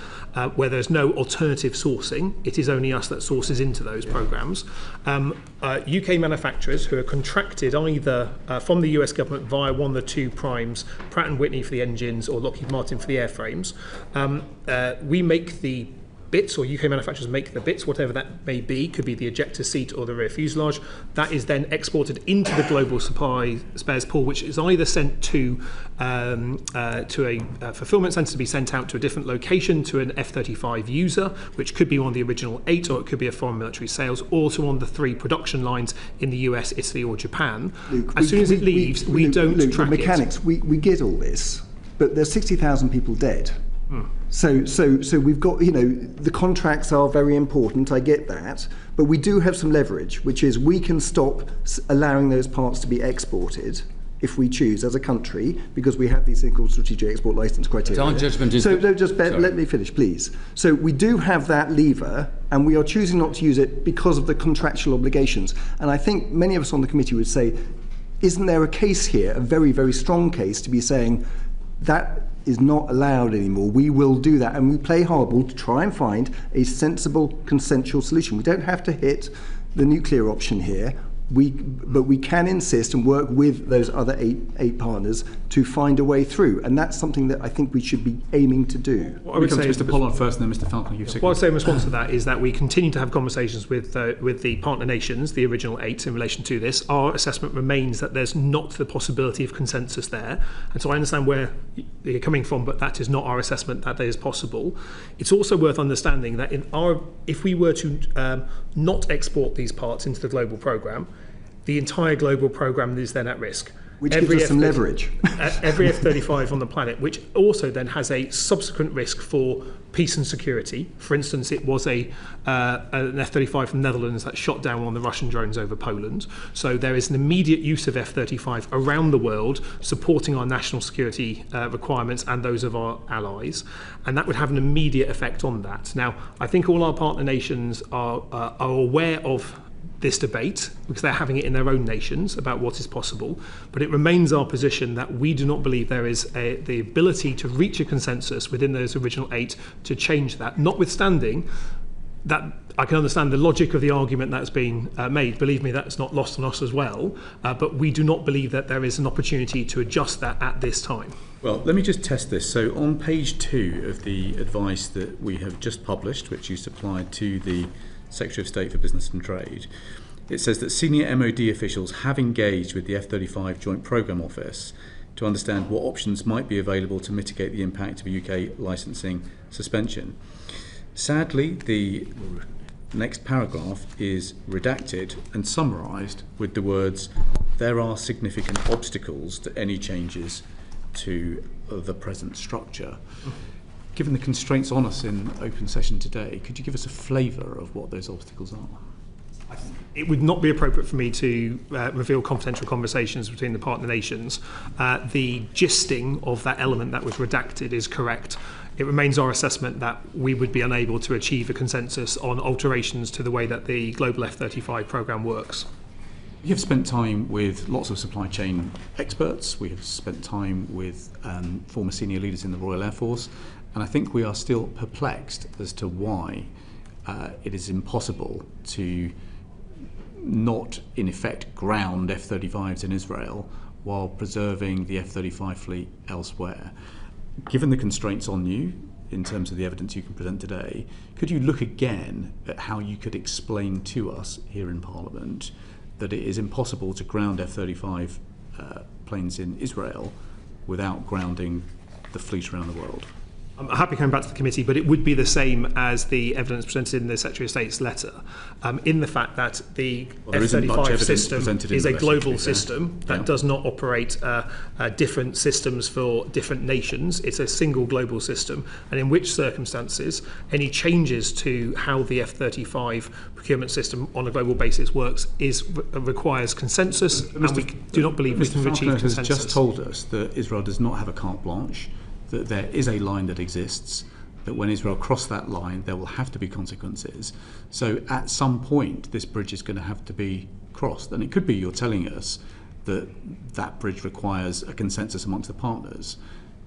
Speaker 9: where there's no alternative sourcing, it is only us that sources into those programs. UK manufacturers who are contracted either from the US government via one of the two primes, Pratt & Whitney for the engines or Lockheed Martin for the airframes, we make the bits, or UK manufacturers make the bits, whatever that may be, could be the ejector seat or the rear fuselage. That is then exported into the global supply spares pool, which is either sent to a fulfillment centre to be sent out to a different location to an F-35 user, which could be one of the original 8, or it could be a foreign military sales, or to one of the 3 production lines in the US, Italy or Japan.
Speaker 8: Luke,
Speaker 9: as soon as it leaves, we don't track
Speaker 8: the mechanics,
Speaker 9: it.
Speaker 8: We get all this, but there's 60,000 people dead. So we've got, the contracts are very important, I get that, but we do have some leverage, which is we can stop allowing those parts to be exported if we choose as a country, because we have these things called strategic export license criteria.
Speaker 2: Our judgment is
Speaker 8: let me finish, please. So we do have that lever, and we are choosing not to use it because of the contractual obligations. And I think many of us on the committee would say, isn't there a case here, a very, very strong case, to be saying that is not allowed anymore. We will do that, and we play hardball to try and find a sensible, consensual solution. We don't have to hit the nuclear option here. But we can insist and work with those other eight partners to find a way through, and that's something that I think we should be aiming to do.
Speaker 1: What I would say, Mr. Pollard first, and then Mr. Falconer.
Speaker 9: What I'd say in response to that is that we continue to have conversations with the partner nations, the original 8, in relation to this. Our assessment remains that there's not the possibility of consensus there, and so I understand where you're coming from, but that is not our assessment that is possible. It's also worth understanding that if we were to not export these parts into the global programme, the entire global programme is then at risk.
Speaker 8: Which gives us some leverage.
Speaker 9: Every F-35 on the planet, which also then has a subsequent risk for peace and security. For instance, it was an F-35 from the Netherlands that shot down one of the Russian drones over Poland. So there is an immediate use of F-35 around the world, supporting our national security requirements and those of our allies. And that would have an immediate effect on that. Now, I think all our partner nations are aware of this debate, because they're having it in their own nations about what is possible, but it remains our position that we do not believe there is the ability to reach a consensus within those original 8 to change that, notwithstanding that I can understand the logic of the argument that's been made. Believe me, that's not lost on us as well, but we do not believe that there is an opportunity to adjust that at this time.
Speaker 1: Well, let me just test this. So on page 2 of the advice that we have just published, which you supplied to the Secretary of State for Business and Trade, it says that senior MOD officials have engaged with the F-35 Joint Programme Office to understand what options might be available to mitigate the impact of a UK licensing suspension. Sadly, the next paragraph is redacted and summarised with the words, "There are significant obstacles to any changes to the present structure." Given the constraints on us in open session today, could you give us a flavour of what those obstacles are?
Speaker 9: It would not be appropriate for me to reveal confidential conversations between the partner nations. The gisting of that element that was redacted is correct. It remains our assessment that we would be unable to achieve a consensus on alterations to the way that the global F-35 programme works.
Speaker 1: We have spent time with lots of supply chain experts. We have spent time with former senior leaders in the Royal Air Force. And I think we are still perplexed as to why it is impossible to not, in effect, ground F-35s in Israel while preserving the F-35 fleet elsewhere. Given the constraints on you, in terms of the evidence you can present today, could you look again at how you could explain to us here in Parliament that it is impossible to ground F-35 planes in Israel without grounding the fleet around the world?
Speaker 9: I'm happy to come back to the committee, but it would be the same as the evidence presented in the Secretary of State's letter, in the fact that the F-35 system is a global system that does not operate different systems for different nations. It's a single global system, and in which circumstances any changes to how the F-35 procurement system on a global basis works requires consensus, and we do not believe we can achieve consensus.
Speaker 1: Has just told us that Israel does not have a carte blanche, that there is a line that exists, that when Israel cross that line, there will have to be consequences. So at some point, this bridge is going to have to be crossed. And it could be you're telling us that that bridge requires a consensus amongst the partners.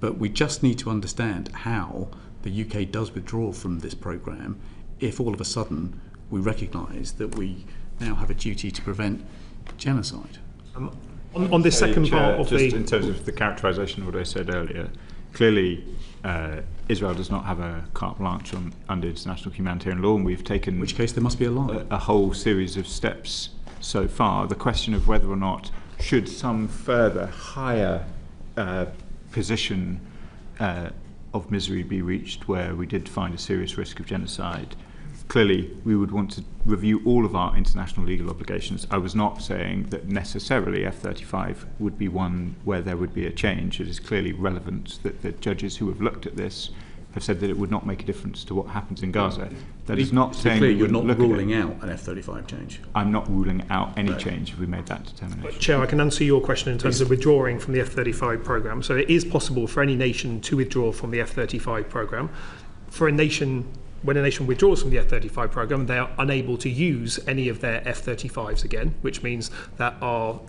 Speaker 1: But we just need to understand how the UK does withdraw from this programme if all of a sudden we recognise that we now have a duty to prevent genocide.
Speaker 9: On this second
Speaker 5: Chair,
Speaker 9: part of
Speaker 5: just
Speaker 9: the...
Speaker 5: in terms of the characterisation of what I said earlier, clearly Israel does not have a carte blanche under international humanitarian law, and we've taken
Speaker 1: In which case there must be a line.
Speaker 5: a whole series of steps so far. The question of whether or not should some further higher position of misery be reached where we did find a serious risk of genocide, clearly we would want to review all of our international legal obligations. I was not saying that necessarily F-35 would be one where there would be a change. It is clearly relevant that the judges who have looked at this have said that it would not make a difference to what happens in Gaza. That is not saying
Speaker 1: clear,
Speaker 5: that
Speaker 1: you're not ruling out an F-35 change.
Speaker 5: I'm not ruling out any change if we made that determination.
Speaker 9: Chair, I can answer your question in terms of withdrawing from the F-35 programme. So it is possible for any nation to withdraw from the F-35 programme. For a nation, when a nation withdraws from the F-35 programme, they are unable to use any of their F-35s again, which means that our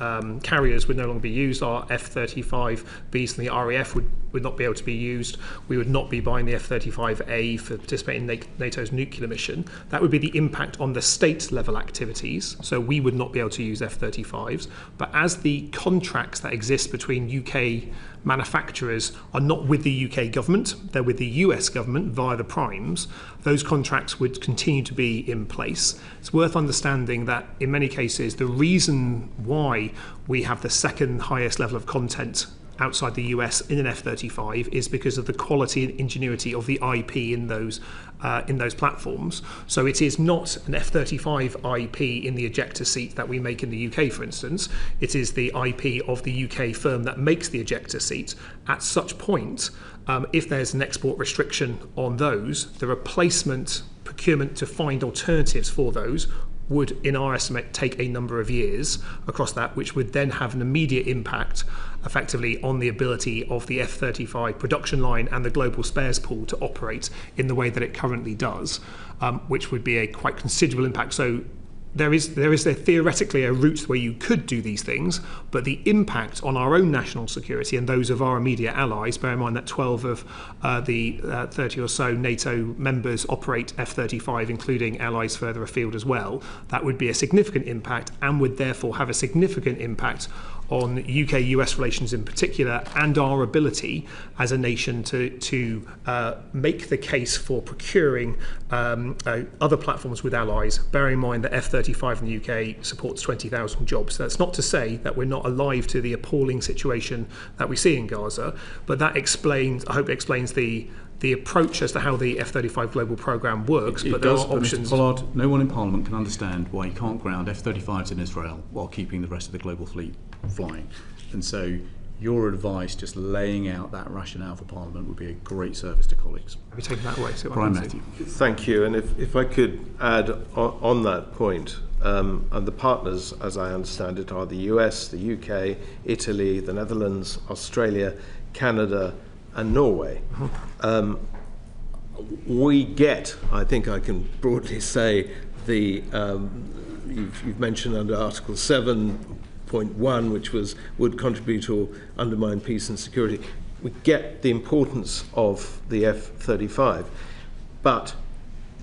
Speaker 9: carriers would no longer be used, our F-35Bs from the RAF would not be able to be used. We would not be buying the F-35A for participating in NATO's nuclear mission. That would be the impact on the state level activities. So we would not be able to use F-35s. But as the contracts that exist between UK manufacturers are not with the UK government, they're with the US government via the primes, those contracts would continue to be in place. It's worth understanding that in many cases the reason why we have the second highest level of content outside the US in an F-35 is because of the quality and ingenuity of the IP in those platforms. So it is not an F-35 IP in the ejector seat that we make in the UK, for instance. It is the IP of the UK firm that makes the ejector seat. At such point, if there's an export restriction on those, the replacement procurement to find alternatives for those would, in our estimate, take a number of years across that, which would then have an immediate impact effectively on the ability of the F-35 production line and the global spares pool to operate in the way that it currently does, which would be a quite considerable impact. So there is theoretically a route where you could do these things, but the impact on our own national security and those of our immediate allies, bear in mind that 12 of the 30 or so NATO members operate F-35, including allies further afield as well, that would be a significant impact and would therefore have a significant impact on UK-US relations in particular, and our ability as a nation to make the case for procuring other platforms with allies, bearing in mind that F-35 in the UK supports 20,000 jobs. That's not to say that we're not alive to the appalling situation that we see in Gaza, but that explains, I hope it explains the approach as to how the F-35 global programme works, but there are options.
Speaker 1: Mr. Pollard, no one in Parliament can understand why you can't ground F-35s in Israel while keeping the rest of the global fleet flying. And so your advice, just laying out that rationale for Parliament, would be a great service to colleagues.
Speaker 9: Have you taken that away?
Speaker 1: Brian Matthew.
Speaker 10: Thank you. And if I could add on that point, and the partners, as I understand it, are the US, the UK, Italy, the Netherlands, Australia, Canada, and Norway. We get, I think I can broadly say, you've mentioned under Article 7.1, which would contribute or undermine peace and security. We get the importance of the F-35, but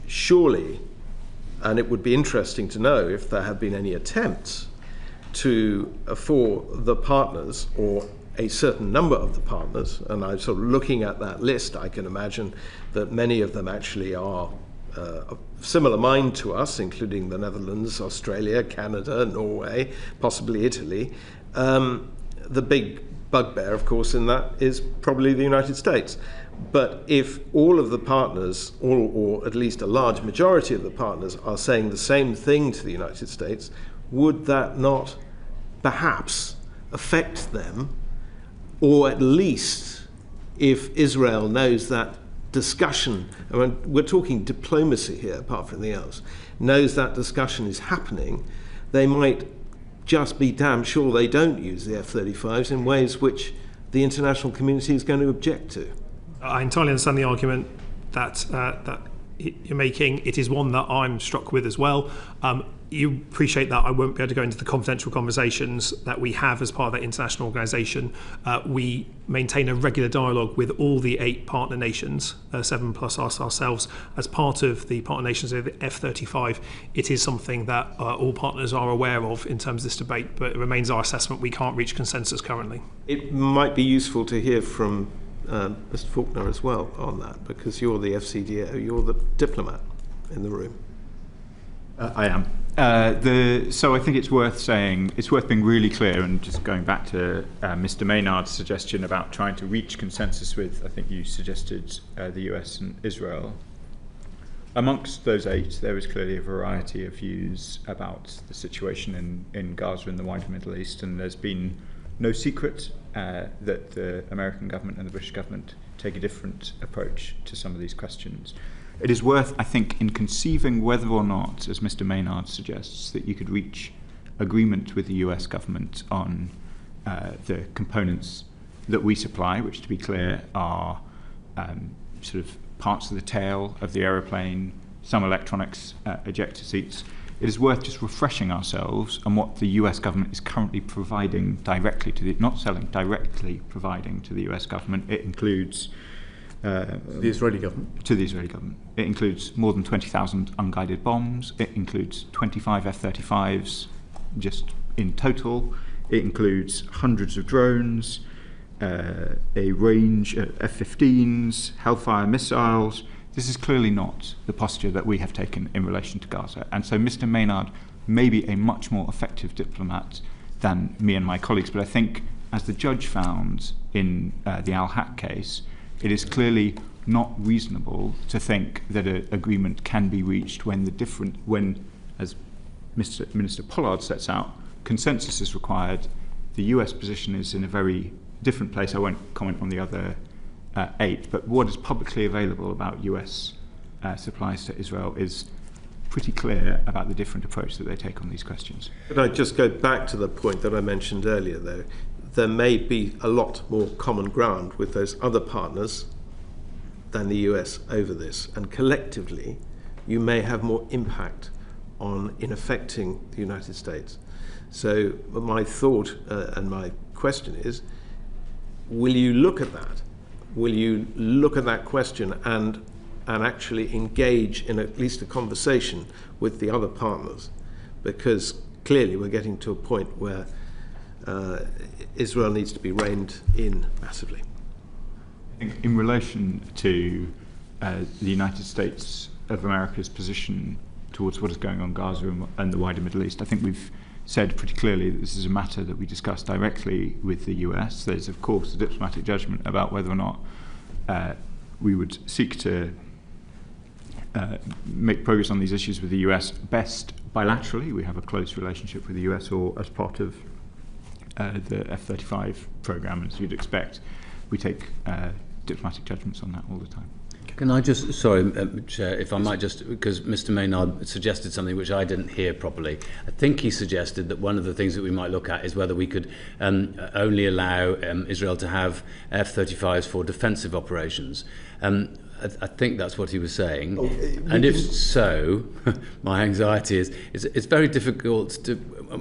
Speaker 10: surely, and it would be interesting to know if there have been any attempts for the partners or a certain number of the partners, and I'm sort of looking at that list, I can imagine that many of them actually are of similar mind to us, including the Netherlands, Australia, Canada, Norway, possibly Italy. The big bugbear, of course, in that is probably the United States. But if all of the partners, or at least a large majority of the partners, are saying the same thing to the United States, would that not perhaps affect them? Or at least, if Israel knows that discussion, I mean, we're talking diplomacy here apart from anything else, knows that discussion is happening, they might just be damn sure they don't use the F-35s in ways which the international community is going to object to.
Speaker 9: I entirely understand the argument that you're making. It is one that I'm struck with as well. You appreciate that I won't be able to go into the confidential conversations that we have as part of that international organisation. We maintain a regular dialogue with all the 8 partner nations, 7 plus us ourselves, as part of the partner nations of the F-35. It is something that all partners are aware of in terms of this debate, but it remains our assessment we can't reach consensus currently.
Speaker 10: It might be useful to hear from Mr. Faulkner as well on that, because you're the FCDO, you're the diplomat in the room.
Speaker 5: I am. So I think it's worth being really clear, and just going back to Mr. Maynard's suggestion about trying to reach consensus with, I think you suggested the US and Israel. Amongst those 8, there is clearly a variety of views about the situation in Gaza and the wider Middle East, and there's been no secret that the American government and the British government take a different approach to some of these questions. It is worth, I think, in conceiving whether or not, as Mr. Maynard suggests, that you could reach agreement with the US government on the components that we supply, which, to be clear, are sort of parts of the tail of the aeroplane, some electronics, ejector seats. It is worth just refreshing ourselves on what the US government is currently providing directly to not selling, directly providing to the US government. It includes
Speaker 1: the Israeli government.
Speaker 5: To the Israeli government. It includes more than 20,000 unguided bombs. It includes 25 F-35s just in total. It includes hundreds of drones, a range of F-15s, Hellfire missiles. This is clearly not the posture that we have taken in relation to Gaza. And so Mr. Maynard may be a much more effective diplomat than me and my colleagues, but I think, as the judge found in the Al-Haq case, it is clearly not reasonable to think that an agreement can be reached when, as Minister Pollard sets out, consensus is required. The US position is in a very different place. I won't comment on the other 8, but what is publicly available about US supplies to Israel is pretty clear about the different approach that they take on these questions.
Speaker 10: Could I just go back to the point that I mentioned earlier, though? There may be a lot more common ground with those other partners than the US over this, and collectively you may have more impact in affecting the United States. So my thought and my question is, will you look at that? Will you look at that question and actually engage in at least a conversation with the other partners? Because clearly we're getting to a point where Israel needs to be reined in massively.
Speaker 5: In relation to the United States of America's position towards what is going on in Gaza and the wider Middle East, I think we've said pretty clearly that this is a matter that we discuss directly with the US. There's, of course, a diplomatic judgment about whether or not we would seek to make progress on these issues with the US, best bilaterally. We have a close relationship with the US, or as part of the F-35 program, as you'd expect. We take diplomatic judgments on that all the time.
Speaker 2: Can I just, sorry, Chair, if I might just, because Mr. Maynard suggested something which I didn't hear properly. I think he suggested that one of the things that we might look at is whether we could only allow Israel to have F-35s for defensive operations. I think that's what he was saying. And if so, my anxiety is it's very difficult to...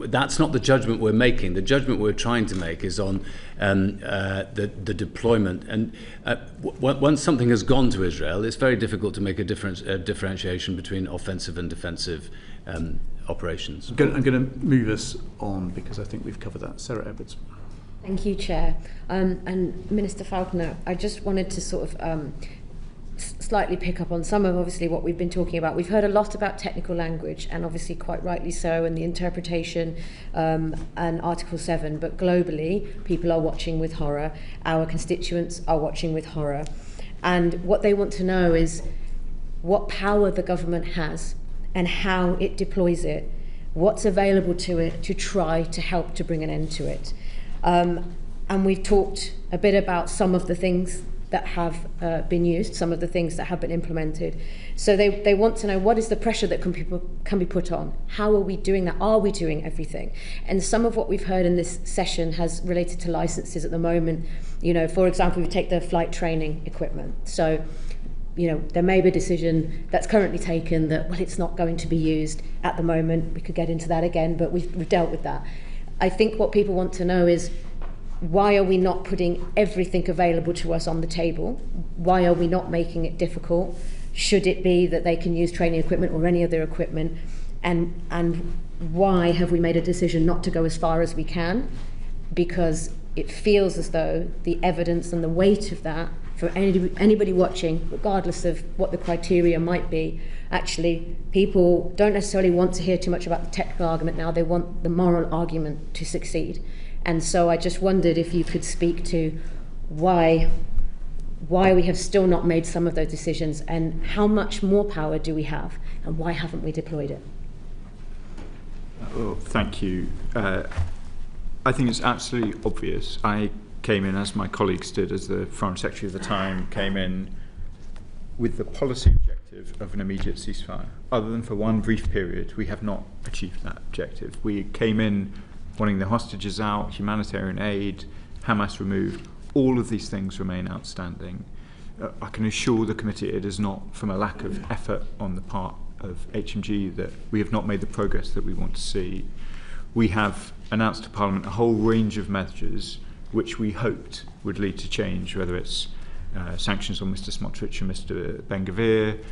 Speaker 2: That's not the judgment we're making. The judgment we're trying to make is on the deployment. And once something has gone to Israel, it's very difficult to make a differentiation between offensive and defensive operations.
Speaker 1: I'm going to move us on because I think we've covered that. Sarah Edwards.
Speaker 11: Thank you, Chair. And Minister Faulkner, I just wanted to sort of... slightly pick up on some of obviously what we've been talking about. We've heard a lot about technical language, and obviously quite rightly so, and the interpretation and Article 7, but globally people are watching with horror. Our constituents are watching with horror, and what they want to know is what power the government has and how it deploys it, what's available to it to try to help to bring an end to it. And we've talked a bit about some of the things that have been used, some of the things that have been implemented. So they want to know what is the pressure that can be put on? How are we doing that? Are we doing everything? And some of what we've heard in this session has related to licenses at the moment. You know, for example, we take the flight training equipment. So there may be a decision that's currently taken that, well, it's not going to be used at the moment. We could get into that again, but we've dealt with that. I think what people want to know is, why are we not putting everything available to us on the table? Why are we not making it difficult? Should it be that they can use training equipment or any other equipment? And why have we made a decision not to go as far as we can? Because it feels as though the evidence and the weight of that, for anybody watching, regardless of what the criteria might be, actually people don't necessarily want to hear too much about the technical argument now. They want the moral argument to succeed. And so I just wondered if you could speak to why we have still not made some of those decisions, and how much more power do we have, and why haven't we deployed it?
Speaker 5: Well, thank you. I think it's absolutely obvious. I came in, as my colleagues did, as the Foreign Secretary at the time, came in with the policy objective of an immediate ceasefire. Other than for one brief period, we have not achieved that objective. We came in wanting the hostages out, humanitarian aid, Hamas removed. All of these things remain outstanding. I can assure the committee it is not from a lack of effort on the part of HMG that we have not made the progress that we want to see. We have announced to Parliament a whole range of measures which we hoped would lead to change, whether it's sanctions on Mr. Smotrich and Mr. Ben-Gvir,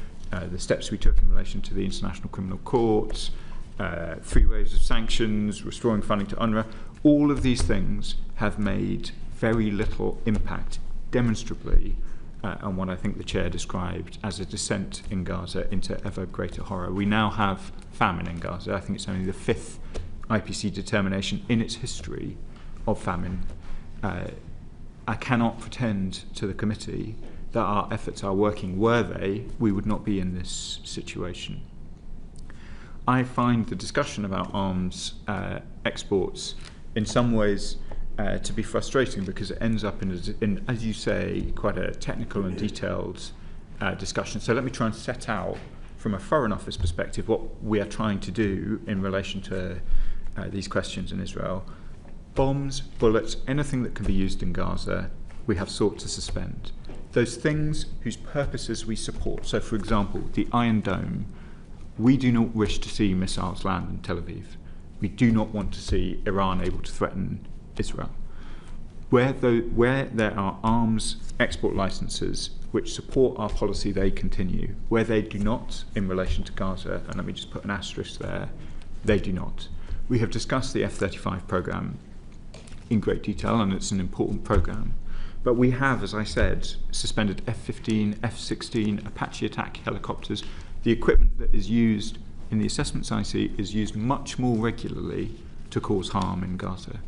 Speaker 5: the steps we took in relation to the International Criminal Court, 3 waves of sanctions, restoring funding to UNRWA. All of these things have made very little impact, demonstrably, on what I think the Chair described as a descent in Gaza into ever greater horror. We now have famine in Gaza. I think it's only the 5th IPC determination in its history of famine. I cannot pretend to the committee that our efforts are working. Were they, we would not be in this situation. I find the discussion about arms exports in some ways to be frustrating, because it ends up in, as you say, quite a technical and detailed discussion. So let me try and set out from a Foreign Office perspective what we are trying to do in relation to these questions in Israel. Bombs, bullets, anything that can be used in Gaza, we have sought to suspend. Those things whose purposes we support, so for example, the Iron Dome, we do not wish to see missiles land in Tel Aviv. We do not want to see Iran able to threaten Israel. Where there are arms export licenses which support our policy, they continue. Where they do not, in relation to Gaza, and let me just put an asterisk there, they do not. We have discussed the F-35 programme in great detail, and it's an important programme. But we have, as I said, suspended F-15, F-16, Apache attack helicopters. The equipment that is used in the assessments I see is used much more regularly to cause harm in Gaza.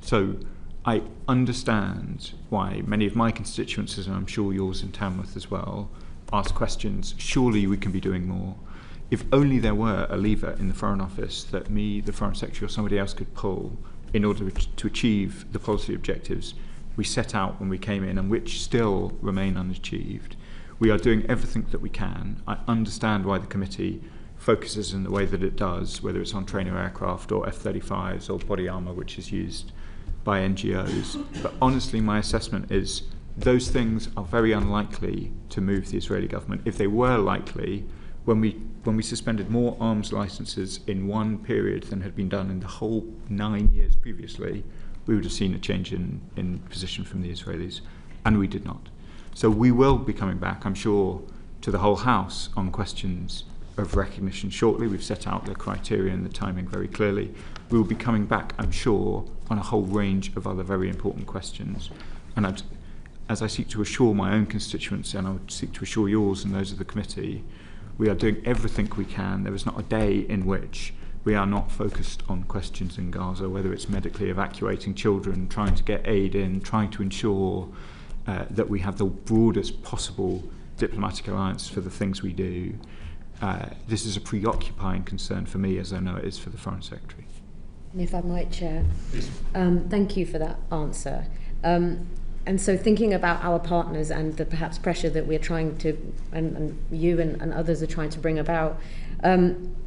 Speaker 5: So I understand why many of my constituents, and I'm sure yours in Tamworth as well, ask questions. Surely we can be doing more. If only there were a lever in the Foreign Office that me, the Foreign Secretary, or somebody else could pull in order to achieve the policy objectives we set out when we came in, and which still remain unachieved. We are doing everything that we can. I understand why the committee focuses in the way that it does, whether it's on trainer aircraft or F-35s or body armour which is used by NGOs. But honestly, my assessment is those things are very unlikely to move the Israeli government. If they were likely, when we suspended more arms licenses in one period than had been done in the whole 9 years previously, we would have seen a change in position from the Israelis, and we did not. So we will be coming back, I'm sure, to the whole House on questions of recognition shortly. We've set out the criteria and the timing very clearly. We will be coming back, I'm sure, on a whole range of other very important questions. And as I seek to assure my own constituents, and I would seek to assure yours and those of the committee, we are doing everything we can. There is not a day in which we are not focused on questions in Gaza, whether it's medically evacuating children, trying to get aid in, trying to ensure that we have the broadest possible diplomatic alliance for the things we do. This is a preoccupying concern for me, as I know it is for the Foreign Secretary.
Speaker 11: And if I might, Chair, thank you for that answer. And so thinking about our partners and the perhaps pressure that we're trying to, and you and others are trying to bring about,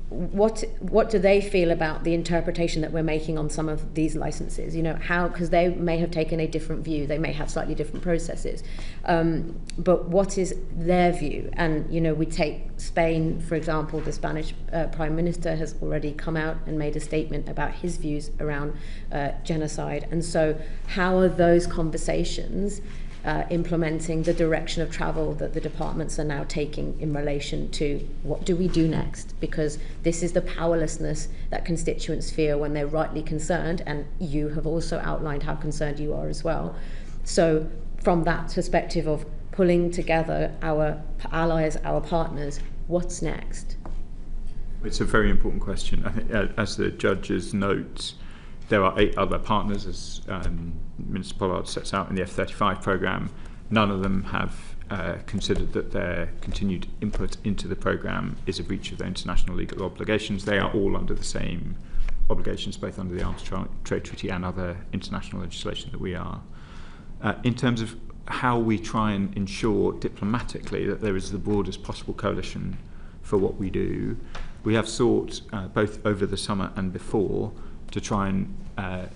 Speaker 11: What do they feel about the interpretation that we're making on some of these licenses? You know, how, because they may have taken a different view, they may have slightly different processes, but what is their view? And, you know, we take Spain, for example, the Spanish Prime Minister has already come out and made a statement about his views around genocide. And so how are those conversations implementing the direction of travel that the departments are now taking in relation to what do we do next? Because this is the powerlessness that constituents feel when they're rightly concerned, and you have also outlined how concerned you are as well. So from that perspective of pulling together our allies, our partners, what's next?
Speaker 5: It's a very important question. I think, as the judge's notes, there are 8 other partners, as Minister Pollard sets out in the F-35 programme. None of them have considered that their continued input into the programme is a breach of their international legal obligations. They are all under the same obligations, both under the Arms Trade Treaty and other international legislation that we are. In terms of how we try and ensure diplomatically that there is the broadest possible coalition for what we do, we have sought, both over the summer and before, to try and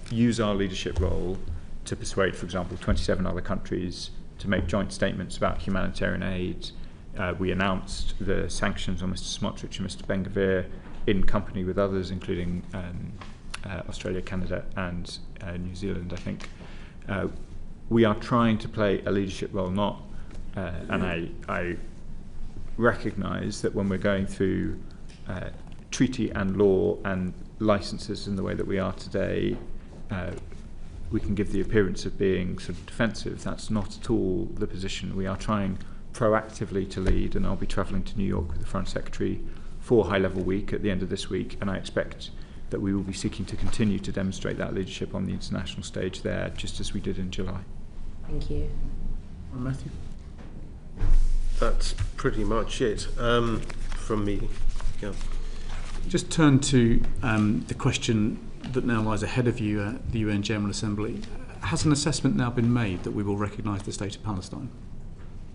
Speaker 5: use our leadership role to persuade, for example, 27 other countries to make joint statements about humanitarian aid. We announced the sanctions on Mr. Smotrich and Mr. Ben-Gvir in company with others, including Australia, Canada and New Zealand, I think. We are trying to play a leadership role, not, and I recognise that when we're going through treaty and law and licenses in the way that we are today, we can give the appearance of being sort of defensive. That's not at all the position. We are trying proactively to lead, and I'll be travelling to New York with the Foreign Secretary for High Level Week at the end of this week, and I expect that we will be seeking to continue to demonstrate that leadership on the international stage there, just as we did in July.
Speaker 11: Thank you.
Speaker 1: Matthew?
Speaker 10: That's pretty much it from me. Yeah.
Speaker 1: Just turn to the question that now lies ahead of you at the UN General Assembly. Has an assessment now been made that we will recognise the state of Palestine?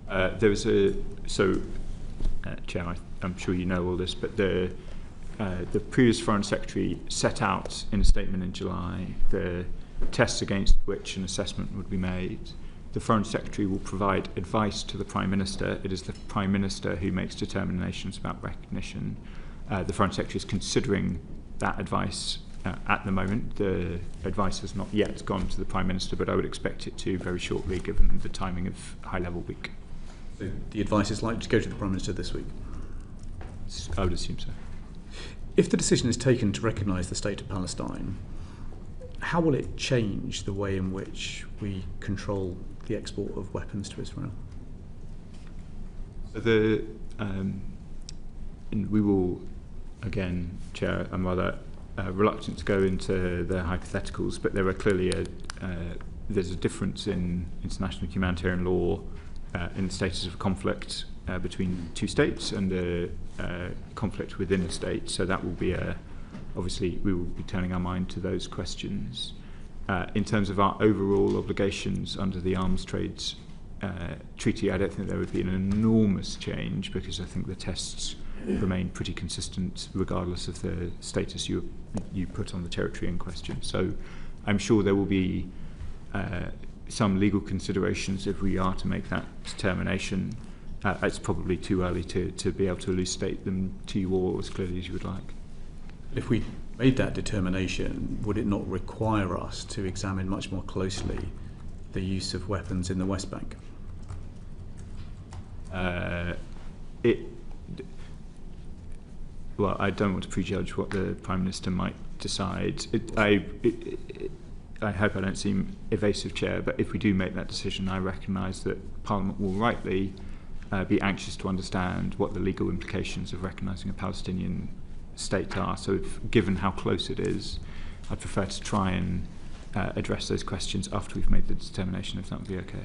Speaker 5: There was Chair, I'm sure you know all this, but the previous Foreign Secretary set out in a statement in July the tests against which an assessment would be made. The Foreign Secretary will provide advice to the Prime Minister. It is the Prime Minister who makes determinations about recognition. The Foreign Secretary is considering that advice at the moment. The advice has not yet gone to the Prime Minister, but I would expect it to very shortly, given the timing of High Level Week.
Speaker 1: So the advice is likely to go to the Prime Minister this week?
Speaker 5: I would assume so.
Speaker 1: If the decision is taken to recognise the state of Palestine, how will it change the way in which we control the export of weapons to Israel?
Speaker 5: So we will, again, Chair, I'm rather reluctant to go into the hypotheticals, but there are clearly there's a difference in international humanitarian law in the status of conflict between two states and a conflict within a state. So that will be obviously we will be turning our mind to those questions. In terms of our overall obligations under the Arms Trade Treaty, I don't think there would be an enormous change, because I think the tests remain pretty consistent regardless of the status you put on the territory in question. So I'm sure there will be some legal considerations if we are to make that determination. It's probably too early to be able to elucidate them to you all as clearly as you would like.
Speaker 1: If we made that determination, would it not require us to examine much more closely the use of weapons in the West Bank?
Speaker 5: Well, I don't want to prejudge what the Prime Minister might decide. I hope I don't seem evasive, Chair, but if we do make that decision, I recognise that Parliament will rightly be anxious to understand what the legal implications of recognising a Palestinian state are. So given how close it is, I'd prefer to try and address those questions after we've made the determination, if that would be okay.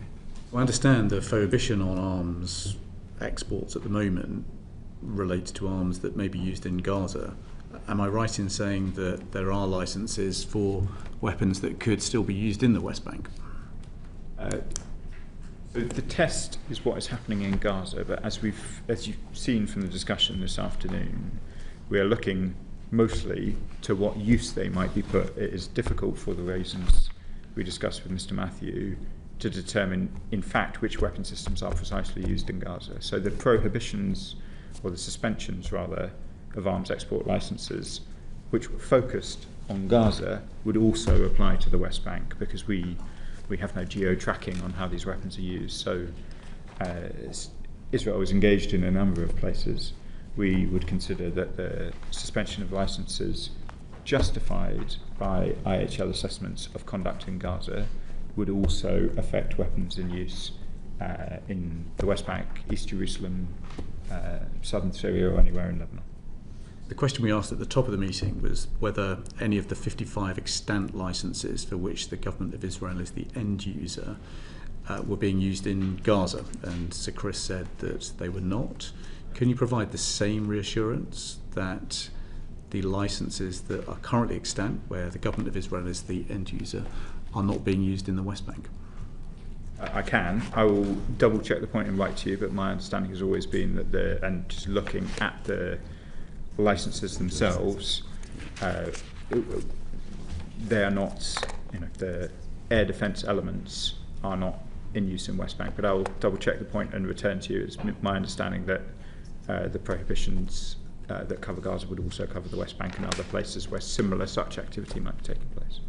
Speaker 1: I understand the prohibition on arms exports at the moment relates to arms that may be used in Gaza. Am I right in saying that there are licences for weapons that could still be used in the West Bank?
Speaker 5: The test is what is happening in Gaza, but as you've seen from the discussion this afternoon, we are looking mostly to what use they might be put. It is difficult for the reasons we discussed with Mr. Matthew to determine, in fact, which weapon systems are precisely used in Gaza. So the prohibitions, or the suspensions rather, of arms export licences, which were focused on Gaza, would also apply to the West Bank, because we have no geo-tracking on how these weapons are used. So Israel is engaged in a number of places. We would consider that the suspension of licences justified by IHL assessments of conduct in Gaza would also affect weapons in use in the West Bank, East Jerusalem, southern Syria, or anywhere in Lebanon.
Speaker 1: The question we asked at the top of the meeting was whether any of the 55 extant licences for which the government of Israel is the end user were being used in Gaza, and Sir Chris said that they were not. Can you provide the same reassurance that the licences that are currently extant, where the government of Israel is the end user, are not being used in the West Bank?
Speaker 5: I can. I will double check the point and write to you, but my understanding has always been that and just looking at the licences themselves, they are not, the air defence elements are not in use in West Bank. But I will double check the point and return to you. It's my understanding that the prohibitions that cover Gaza would also cover the West Bank and other places where similar such activity might be taking place.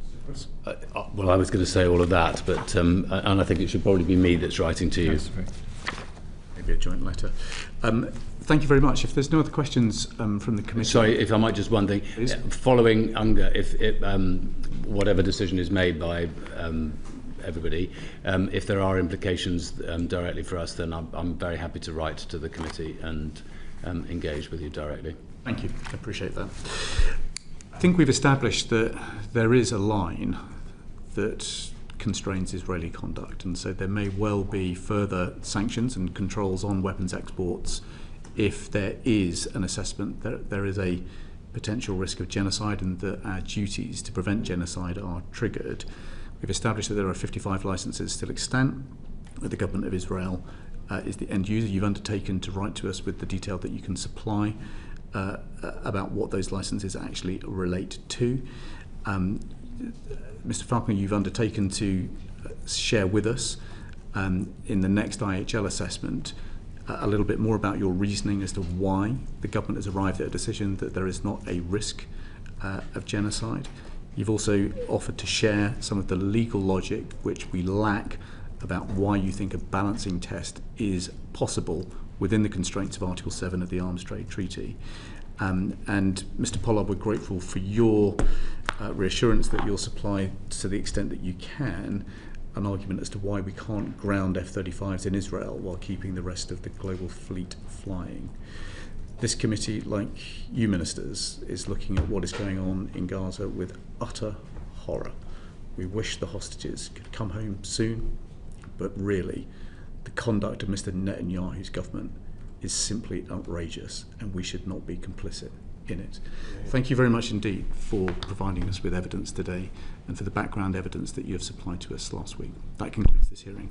Speaker 2: Well, I was going to say all of that, but and I think it should probably be me that's writing to you.
Speaker 1: Maybe a joint letter. Thank you very much. If there's no other questions from the committee...
Speaker 2: Sorry, if I might just one thing.
Speaker 1: Please.
Speaker 2: Following UNGA, if whatever decision is made by everybody, if there are implications directly for us, then I'm very happy to write to the committee and engage with you directly.
Speaker 1: Thank you. I appreciate that. I think we've established that there is a line that constrains Israeli conduct, and so there may well be further sanctions and controls on weapons exports if there is an assessment that there is a potential risk of genocide and that our duties to prevent genocide are triggered. We've established that there are 55 licences still extant, that the government of Israel is the end user. You've undertaken to write to us with the detail that you can supply about what those licences actually relate to. Mr. Falconer, you've undertaken to share with us in the next IHL assessment a little bit more about your reasoning as to why the government has arrived at a decision that there is not a risk of genocide. You've also offered to share some of the legal logic which we lack about why you think a balancing test is possible within the constraints of Article 7 of the Arms Trade Treaty. And Mr. Pollard, we're grateful for your reassurance that you'll supply, to the extent that you can, an argument as to why we can't ground F-35s in Israel while keeping the rest of the global fleet flying. This committee, like you ministers, is looking at what is going on in Gaza with utter horror. We wish the hostages could come home soon, but really, the conduct of Mr. Netanyahu's government is simply outrageous, and we should not be complicit in it. Thank you very much indeed for providing us with evidence today and for the background evidence that you have supplied to us last week. That concludes this hearing.